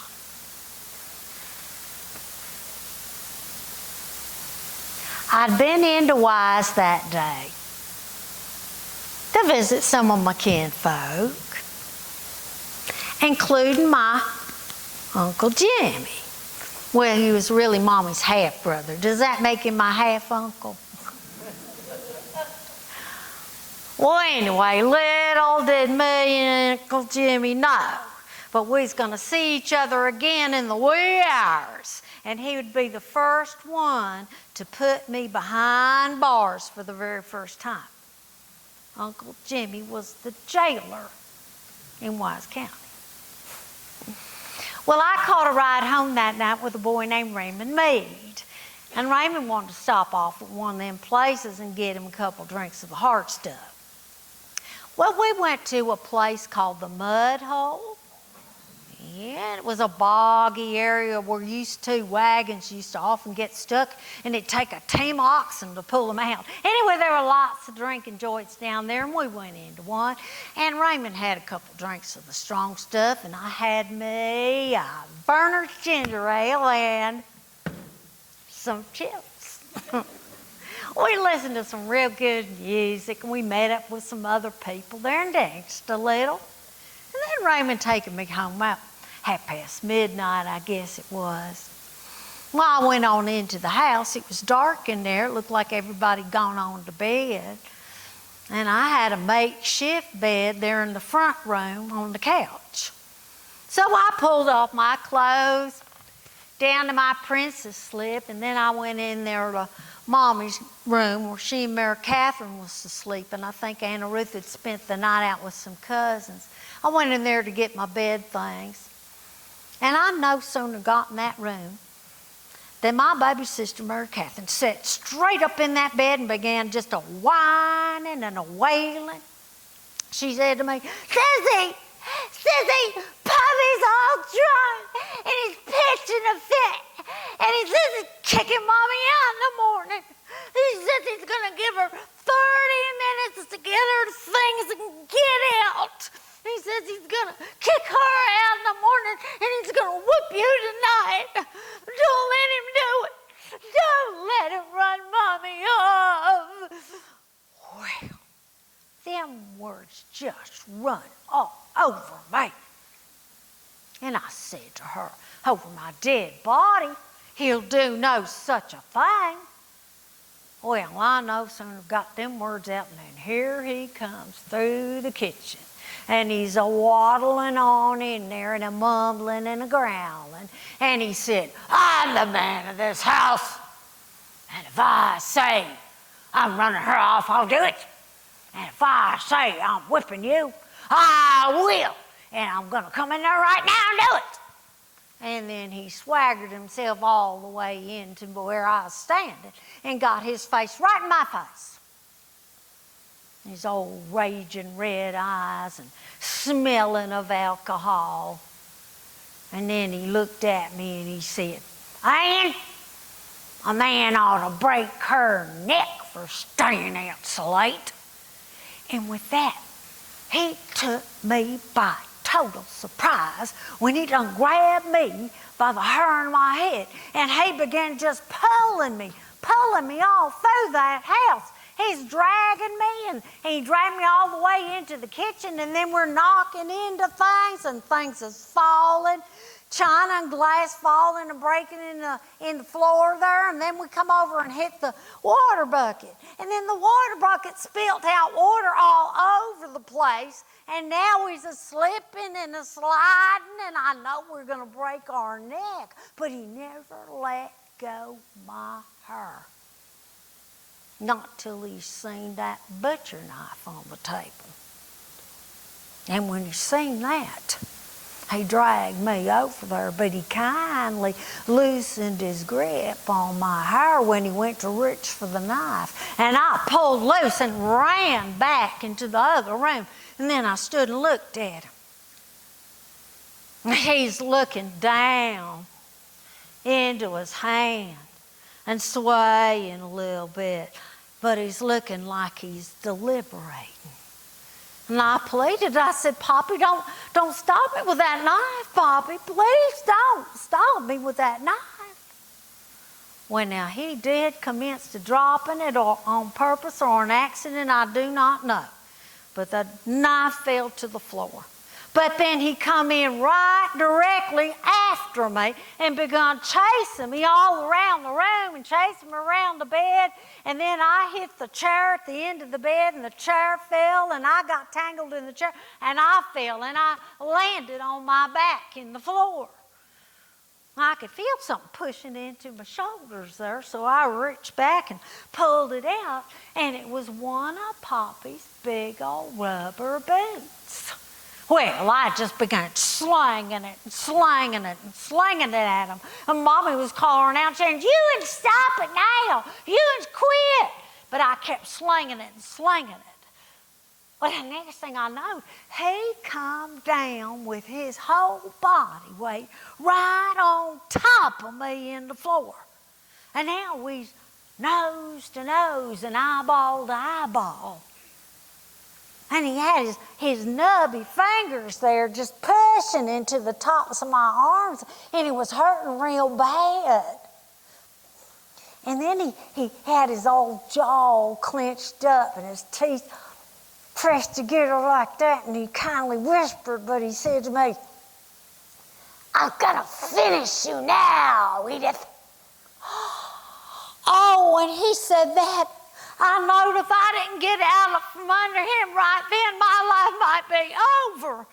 I'd been into Wise that day to visit some of my kinfolk, including my Uncle Jimmy. Well, he was really Mommy's half-brother. Does that make him my half-uncle? Well, anyway, little did me and Uncle Jimmy know, but we was going to see each other again in the wee hours, and he would be the first one to put me behind bars for the very first time. Uncle Jimmy was the jailer in Wise County. Well, I caught a ride home that night with a boy named Raymond Meade, and Raymond wanted to stop off at one of them places and get him a couple drinks of the hard stuff. Well, we went to a place called the Mud Hole. Yeah, it was a boggy area where wagons used to often get stuck, and it'd take a team of oxen to pull them out. Anyway, there were lots of drinking joints down there, and we went into one. And Raymond had a couple drinks of the strong stuff, and I had me a Berner's ginger ale and some chips. We listened to some real good music, and we met up with some other people there and danced a little. And then Raymond taking me home about midnight, I guess it was. Well, I went on into the house. It was dark in there. It looked like everybody had gone on to bed. And I had a makeshift bed there in the front room on the couch. So I pulled off my clothes down to my princess slip, and then I went in there to Mommy's room where she and Mary Catherine was asleep, and I think Anna Ruth had spent the night out with some cousins. I went in there to get my bed things, and I no sooner got in that room than my baby sister Mary Catherine sat straight up in that bed and began just a whining and a wailing. She said to me, Sissy, Papa's all drunk, and he's pitching a fit, and he says he's kicking Mommy out in the morning. He says he's going to give her 30 minutes to get her things and get out. He says he's going to kick her out in the morning, and he's going to whoop you tonight. Don't let him do it. Don't let him run Mommy off. Well, them words just run all over me. And I said to her, over my dead body, he'll do no such a thing. Well, I no sooner got them words out, and then here he comes through the kitchen. And he's a-waddling on in there and a-mumbling and a-growling. And he said, I'm the man of this house. And if I say I'm running her off, I'll do it. And if I say I'm whipping you, I will. And I'm going to come in there right now and do it. And then he swaggered himself all the way into where I was standing and got his face right in my face. His old raging red eyes and smelling of alcohol. And then he looked at me and he said, Ann, a man ought to break her neck for staying out so late. And with that, he took me by total surprise when he done grabbed me by the hair on my head, and he began just pulling me all through that house. He's dragging me, and he dragged me all the way into the kitchen, and then we're knocking into things, and things is falling, china and glass falling and breaking in the floor there, and then we come over and hit the water bucket, and then the water bucket spilt out water all over the place, and now he's a-slipping and a-sliding, and I know we're going to break our neck, but he never let go my hair. Not till he seen that butcher knife on the table. And when he seen that, He dragged me over there, but he kindly loosened his grip on my hair when he went to reach for the knife. And I pulled loose and ran back into the other room. And then I stood and looked at him. He's looking down into his hand and swaying a little bit, but he's looking like he's deliberating. And I pleaded. I said, Poppy, don't stop me with that knife, Poppy. Please don't stop me with that knife. Well, now, he did commence to dropping it or on purpose or an accident, I do not know. But the knife fell to the floor. But then he come in right directly after me and begun chasing me all around the room and chasing me around the bed. And then I hit the chair at the end of the bed and the chair fell and I got tangled in the chair and I fell and I landed on my back in the floor. I could feel something pushing into my shoulders there, so I reached back and pulled it out, and it was one of Poppy's big old rubber boots. Well, I just began slanging it and slanging it and slanging it at him. And Mommy was calling out saying, "You and stop it now. You and quit." But I kept slanging it and slanging it. Well, the next thing I know, he come down with his whole body weight right on top of me in the floor. And now we nose to nose and eyeball to eyeball. And he had his nubby fingers there just pushing into the tops of my arms, and it was hurting real bad. And then he had his old jaw clenched up and his teeth pressed together like that, and he kindly whispered, but he said to me, "I'm gonna finish you now, Edith." Oh, when he said that, I knowed if I didn't get out from under him right then, my life might be over.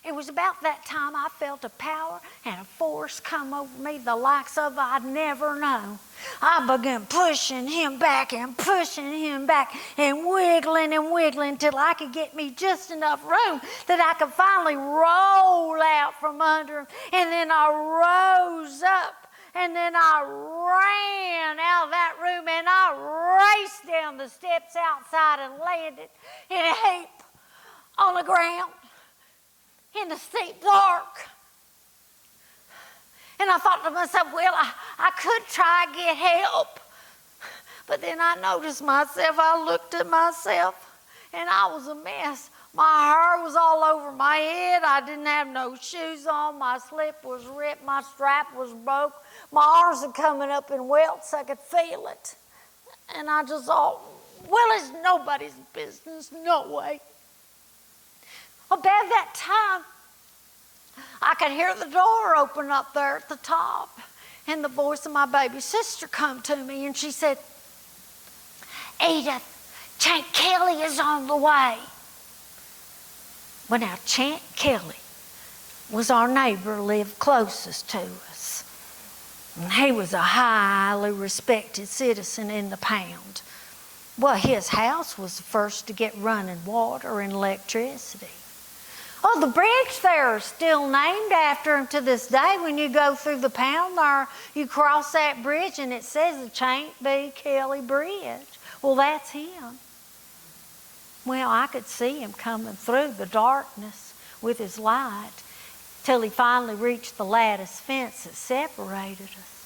It was about that time I felt a power and a force come over me, the likes of I'd never known. I began pushing him back and pushing him back and wiggling till I could get me just enough room that I could finally roll out from under him. And then I rose up. And then I ran out of that room and I raced down the steps outside and landed in a heap on the ground in the steep dark. And I thought to myself, well, I could try to get help. But then I noticed myself, I looked at myself, and I was a mess. My hair was all over my head. I didn't have no shoes on. My slip was ripped. My strap was broke. My arms were coming up in welts. I could feel it. And I just thought, well, it's nobody's business, no way. About that time, I could hear the door open up there at the top, and the voice of my baby sister come to me, and she said, "Edith, Aunt Kelly is on the way." Well, now, Aunt Kelly was our neighbor, lived closest to us. And he was a highly respected citizen in the pound. Well, his house was the first to get running water and electricity. Oh, the bridge there is still named after him to this day. When you go through the pound there, you cross that bridge and it says the Aunt B. Kelly Bridge. Well, that's him. Well, I could see him coming through the darkness with his light till he finally reached the lattice fence that separated us.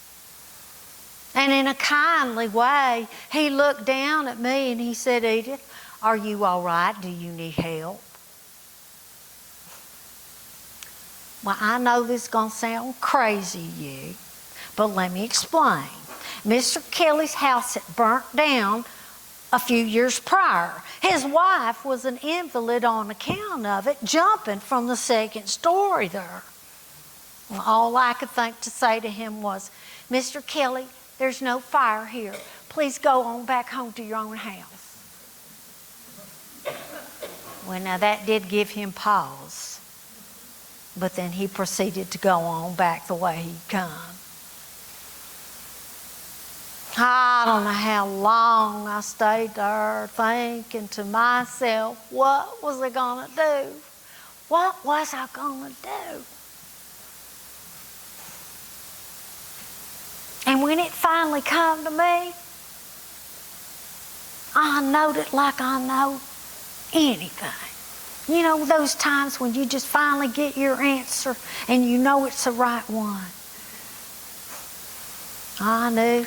And in a kindly way, he looked down at me and he said, "Edith, are you all right? Do you need help?" Well, I know this is going to sound crazy to you, but let me explain. Mr. Kelly's house had burnt down a few years prior. His wife was an invalid on account of it, jumping from the second story there. Well, all I could think to say to him was, "Mr. Kelly, there's no fire here. Please go on back home to your own house." Well, now that did give him pause. But then he proceeded to go on back the way he'd come. I don't know how long I stayed there thinking to myself, what was I going to do? What was I going to do? And when it finally come to me, I knowed it like I know anything. You know, those times when you just finally get your answer and you know it's the right one. I knew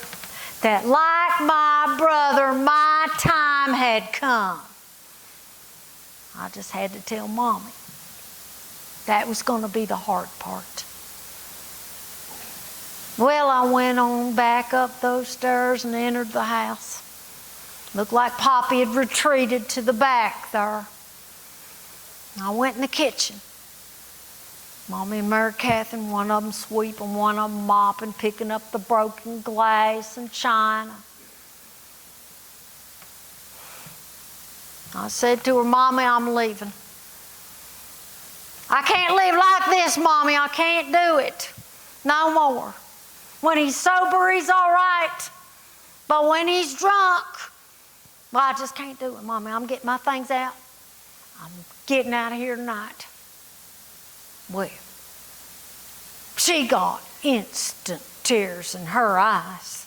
that like my brother, my time had come. I just had to tell Mommy. That was going to be the hard part. Well, I went on back up those stairs and entered the house. Looked like Poppy had retreated to the back there. I went in the kitchen. Mommy and Mary Catherine, one of them sweeping, one of them mopping, picking up the broken glass and china. I said to her, Mommy, I'm leaving. I can't live like this, Mommy. I can't do it. No more. When he's sober, he's all right. But when he's drunk, well, I just can't do it, Mommy. I'm getting my things out. I'm getting out of here tonight. Well, she got instant tears in her eyes.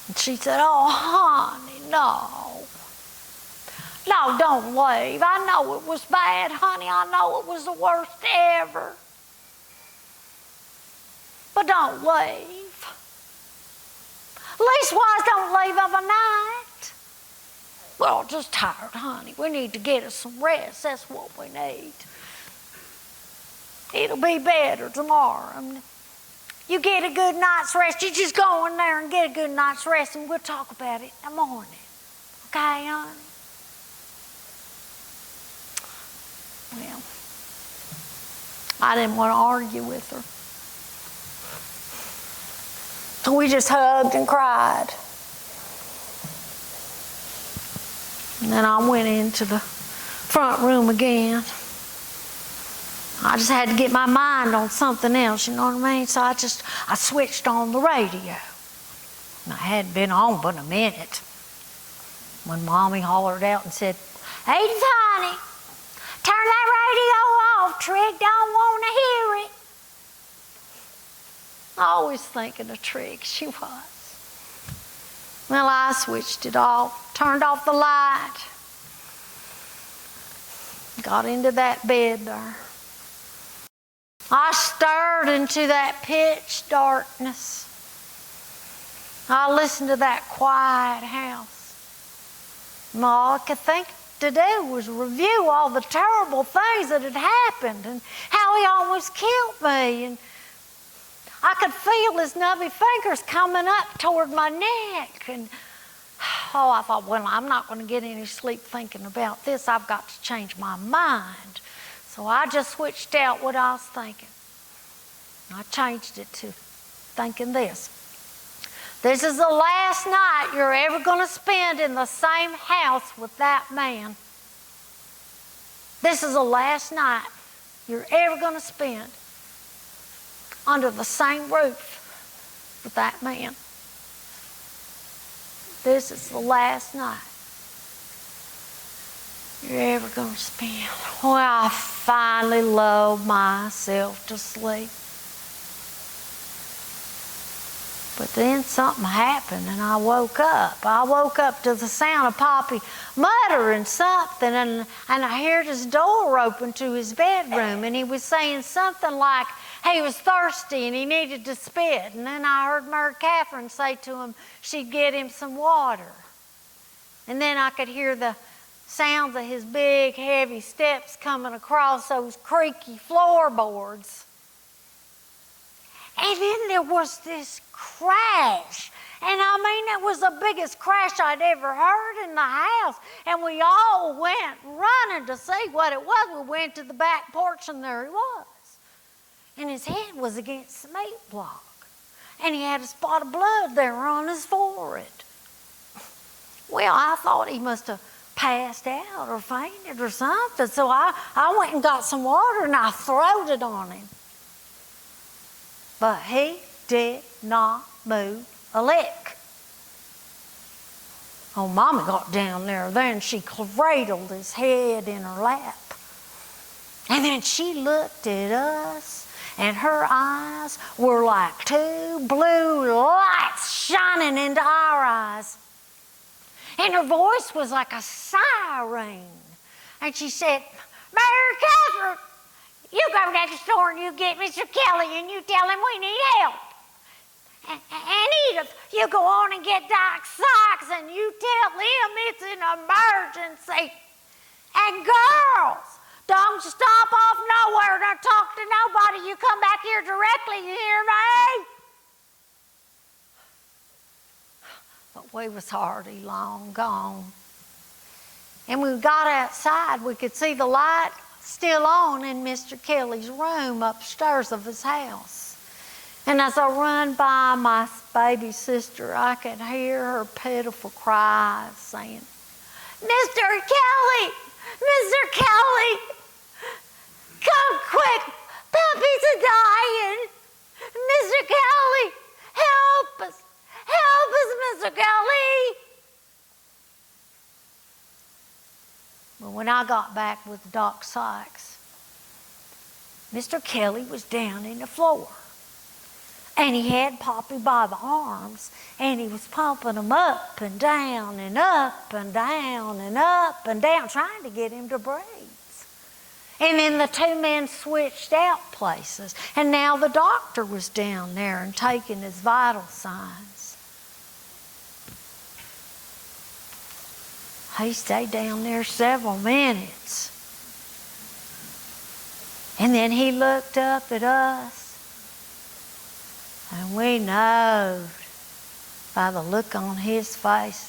And she said, oh, honey, no. No, don't leave. I know it was bad, honey. I know it was the worst ever. But don't leave. Leastwise, don't leave of a night. We're all just tired, honey. We need to get us some rest. That's what we need. It'll be better tomorrow. You get a good night's rest. You just go in there and get a good night's rest, and we'll talk about it in the morning. Okay, honey? Well, I didn't want to argue with her. So we just hugged and cried. And then I went into the front room again. I just had to get my mind on something else, you know what I mean? So I switched on the radio. And I hadn't been on but a minute when Mommy hollered out and said, Edith, honey, turn that radio off. Trig don't want to hear it. Always thinking of Trig, she was. Well, I switched it off, turned off the light, got into that bed there. I stared into that pitch darkness. I listened to that quiet house. And all I could think to do was review all the terrible things that had happened and how he almost killed me. And I could feel his nubby fingers coming up toward my neck. And I thought, well, I'm not going to get any sleep thinking about this. I've got to change my mind. So I just switched out what I was thinking. I changed it to thinking this. This is the last night you're ever going to spend in the same house with that man. This is the last night you're ever going to spend under the same roof with that man. This is the last night you're ever going to spend. Well, I finally lulled myself to sleep. But then something happened and I woke up. I woke up to the sound of Poppy muttering something, and I heard his door open to his bedroom, and he was saying something like he was thirsty and he needed to spit. And then I heard Mary Catherine say to him she'd get him some water. And then I could hear the sounds of his big, heavy steps coming across those creaky floorboards. And then there was this crash. And I mean, it was the biggest crash I'd ever heard in the house. And we all went running to see what it was. We went to the back porch and there he was. And his head was against the meat block. And he had a spot of blood there on his forehead. Well, I thought he must have passed out or fainted or something. So I went and got some water and I throwed it on him. But he did not move a lick. Oh, Mama got down there. Then she cradled his head in her lap. And then she looked at us, and her eyes were like two blue lights shining into our eyes. And her voice was like a siren. And she said, Mary Catherine, you go to the store and you get Mr. Kelly and you tell him we need help. And Edith, you go on and get Doc Sykes and you tell him it's an emergency. And girls, don't stop off nowhere. Don't talk to nobody. You come back here directly, you hear me? But we was already long gone. And when we got outside, we could see the light still on in Mr. Kelly's room upstairs of his house. And as I run by my baby sister, I could hear her pitiful cries saying, Mr. Kelly! Mr. Kelly! Come quick! Puppy's a-dying! Mr. Kelly! Help us! Help us, Mr. Kelly! Well, when I got back with Doc Sykes, Mr. Kelly was down in the floor. And he had Poppy by the arms, and he was pumping him up and down and up and down and up and down, trying to get him to breathe. And then the two men switched out places, and now the doctor was down there and taking his vital signs. He stayed down there several minutes. And then he looked up at us. And we knowed by the look on his face,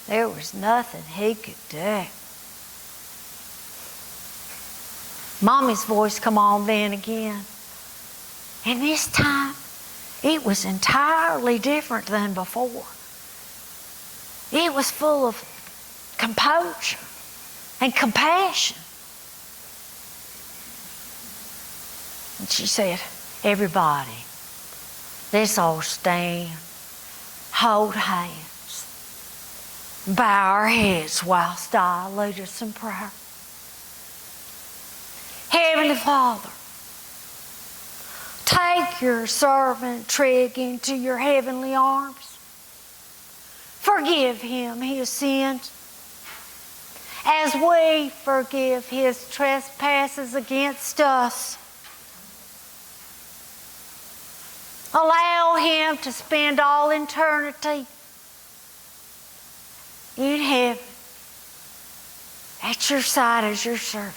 there was nothing he could do. Mommy's voice come on then again. And this time, it was entirely different than before. It was full of composure and compassion. And she said, everybody, let's all stand, hold hands, bow our heads whilst I lead us in prayer. Heavenly Father, take your servant Trig into your heavenly arms. Forgive him his sins, as we forgive his trespasses against us. Allow him to spend all eternity in heaven at your side as your servant.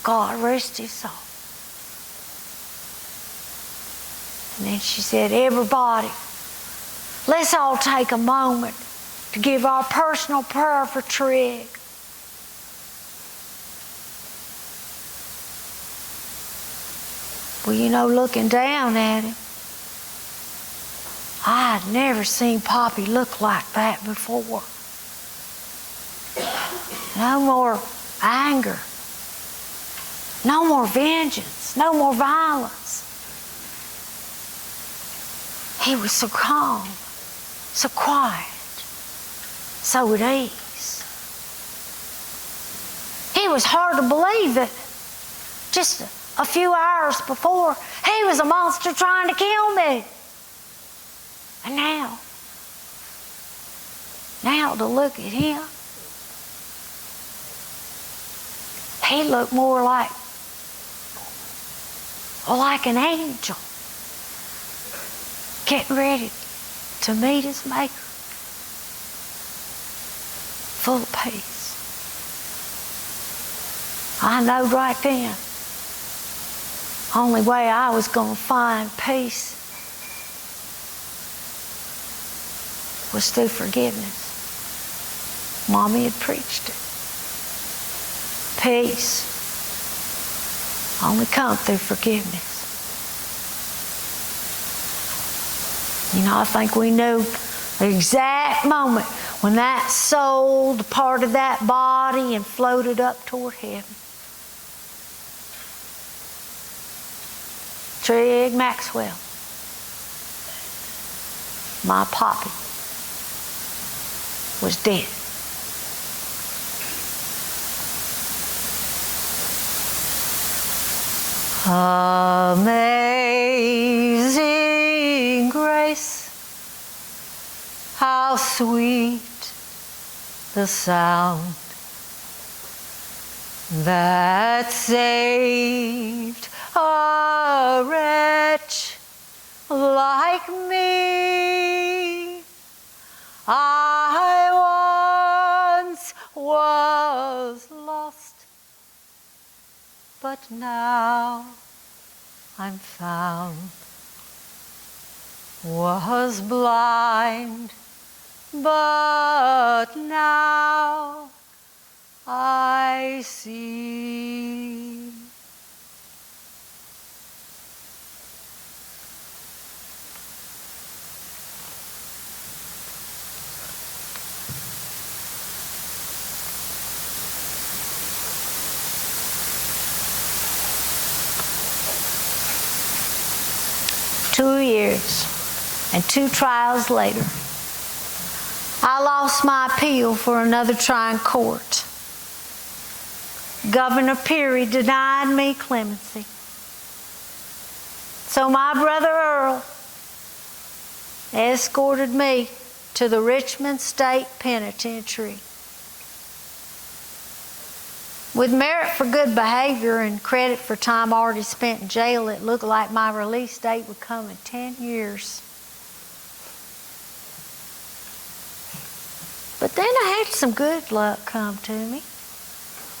God rest his soul. And then she said, everybody, let's all take a moment to give our personal prayer for Trig. Well, you know, looking down at him, I had never seen Poppy look like that before. No more anger. No more vengeance. No more violence. He was so calm, so quiet, so at ease. It was hard to believe that just a few hours before, he was a monster trying to kill me. And now to look at him, he looked more like an angel getting ready to meet his Maker, full of peace. I know right then, only way I was going to find peace was through forgiveness. Mommy had preached it. Peace only comes through forgiveness. You know, I think we knew the exact moment when that soul departed that body and floated up toward heaven. Trig Maxwell, my Poppy, was dead. Amazing grace, how sweet the sound that saved a wretch like me. I once was lost, but now I'm found. Was blind, but now I see. Two years and 2 trials later, I lost my appeal for another trying court. Governor Peary denied me clemency. So my brother Earl escorted me to the Richmond State Penitentiary. With merit for good behavior and credit for time already spent in jail, it looked like my release date would come in 10 years. But then I had some good luck come to me.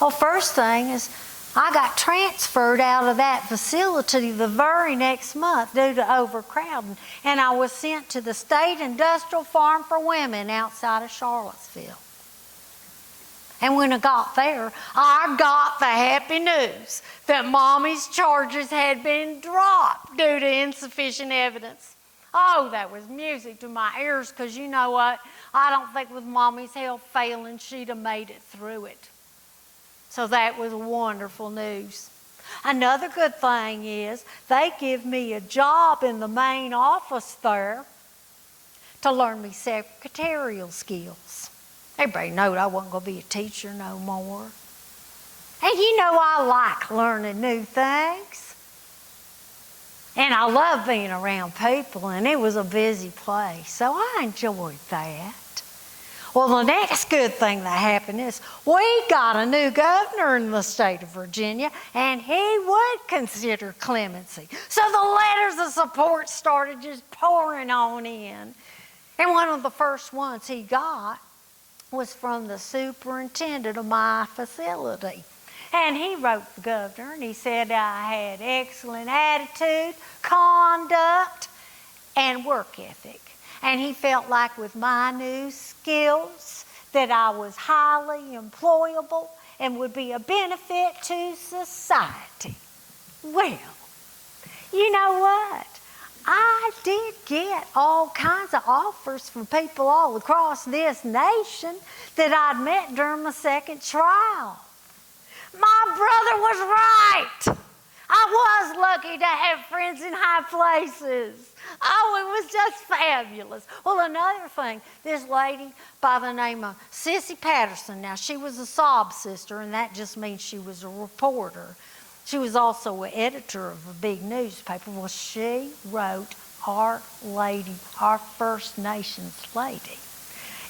Well, first thing is I got transferred out of that facility the very next month due to overcrowding, and I was sent to the State Industrial Farm for Women outside of Charlottesville. And when I got there, I got the happy news that Mommy's charges had been dropped due to insufficient evidence. Oh, that was music to my ears, because you know what? I don't think with Mommy's help failing, she'd have made it through it. So that was wonderful news. Another good thing is they give me a job in the main office there to learn me secretarial skills. Everybody knowed I wasn't going to be a teacher no more. And you know I like learning new things. And I love being around people, and it was a busy place, so I enjoyed that. Well, the next good thing that happened is we got a new governor in the state of Virginia, and he would consider clemency. So the letters of support started just pouring on in. And one of the first ones he got was from the superintendent of my facility. And he wrote the governor, and he said I had excellent attitude, conduct, and work ethic. And he felt like with my new skills that I was highly employable and would be a benefit to society. Well, you know what? I did get all kinds of offers from people all across this nation that I'd met during my second trial. My brother was right. I was lucky to have friends in high places. Oh, it was just fabulous. Well, another thing, this lady by the name of Sissy Patterson, now she was a sob sister, and that just means she was a reporter. She was also an editor of a big newspaper. Well, she wrote our lady, our First Nations lady,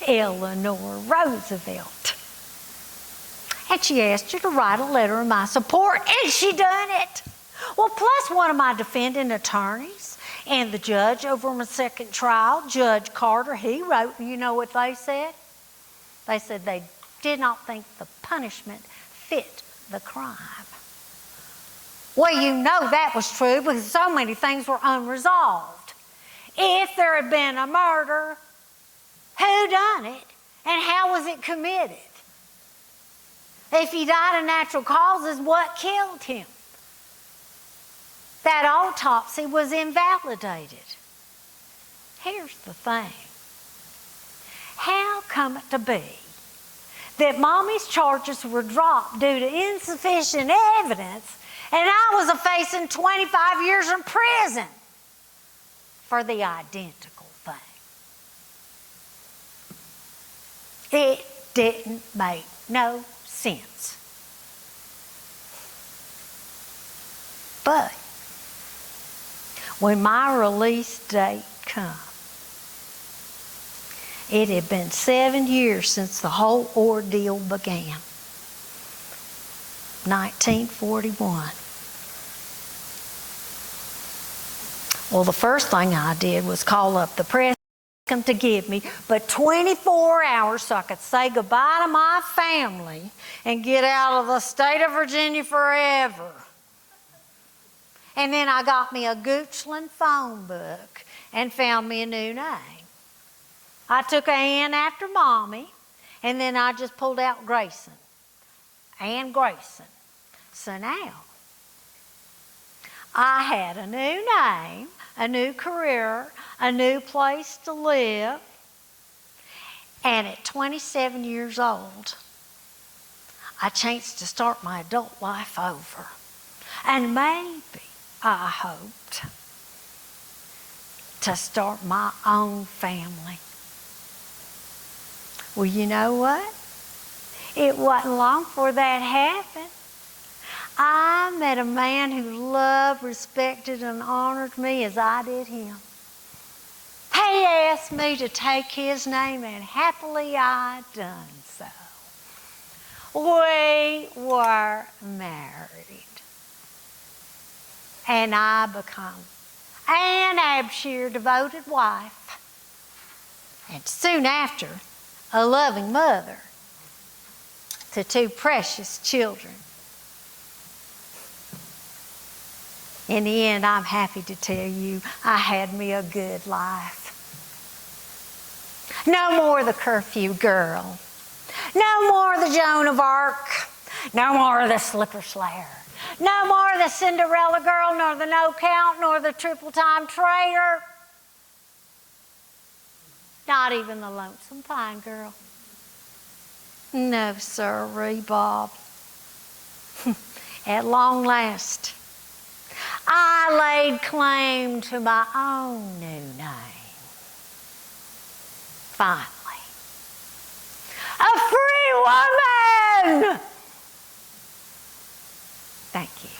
Eleanor Roosevelt. And she asked her to write a letter of my support, and she done it. Well, plus one of my defendant attorneys and the judge over my second trial, Judge Carter, he wrote, and you know what they said? They said they did not think the punishment fit the crime. Well, you know that was true because so many things were unresolved. If there had been a murder, who done it and how was it committed? If he died of natural causes, what killed him? That autopsy was invalidated. Here's the thing. How come it to be that Mommy's charges were dropped due to insufficient evidence and I was facing 25 years in prison for the identical thing? It didn't make no sense. But when my release date come, it had been 7 years since the whole ordeal began. 1941. Well, the first thing I did was call up the press to give me but 24 hours so I could say goodbye to my family and get out of the state of Virginia forever. And then I got me a Goochland phone book and found me a new name. I took Ann after Mommy, and then I just pulled out Grayson. Ann Grayson. So now, I had a new name, a new career, a new place to live, and at 27 years old, I chanced to start my adult life over. And maybe, I hoped, to start my own family. Well, you know what? It wasn't long before that happened. I met a man who loved, respected, and honored me as I did him. He asked me to take his name, and happily I done so. We were married. And I become an Abshire devoted wife. And soon after, a loving mother to 2 precious children. In the end, I'm happy to tell you I had me a good life. No more the curfew girl. No more the Joan of Arc. No more the slipper slayer. No more the Cinderella girl, nor the no count, nor the triple time traitor. Not even the lonesome pine girl. No, sirree, Bob. At long last, I laid claim to my own new name. Finally, a free woman! Thank you.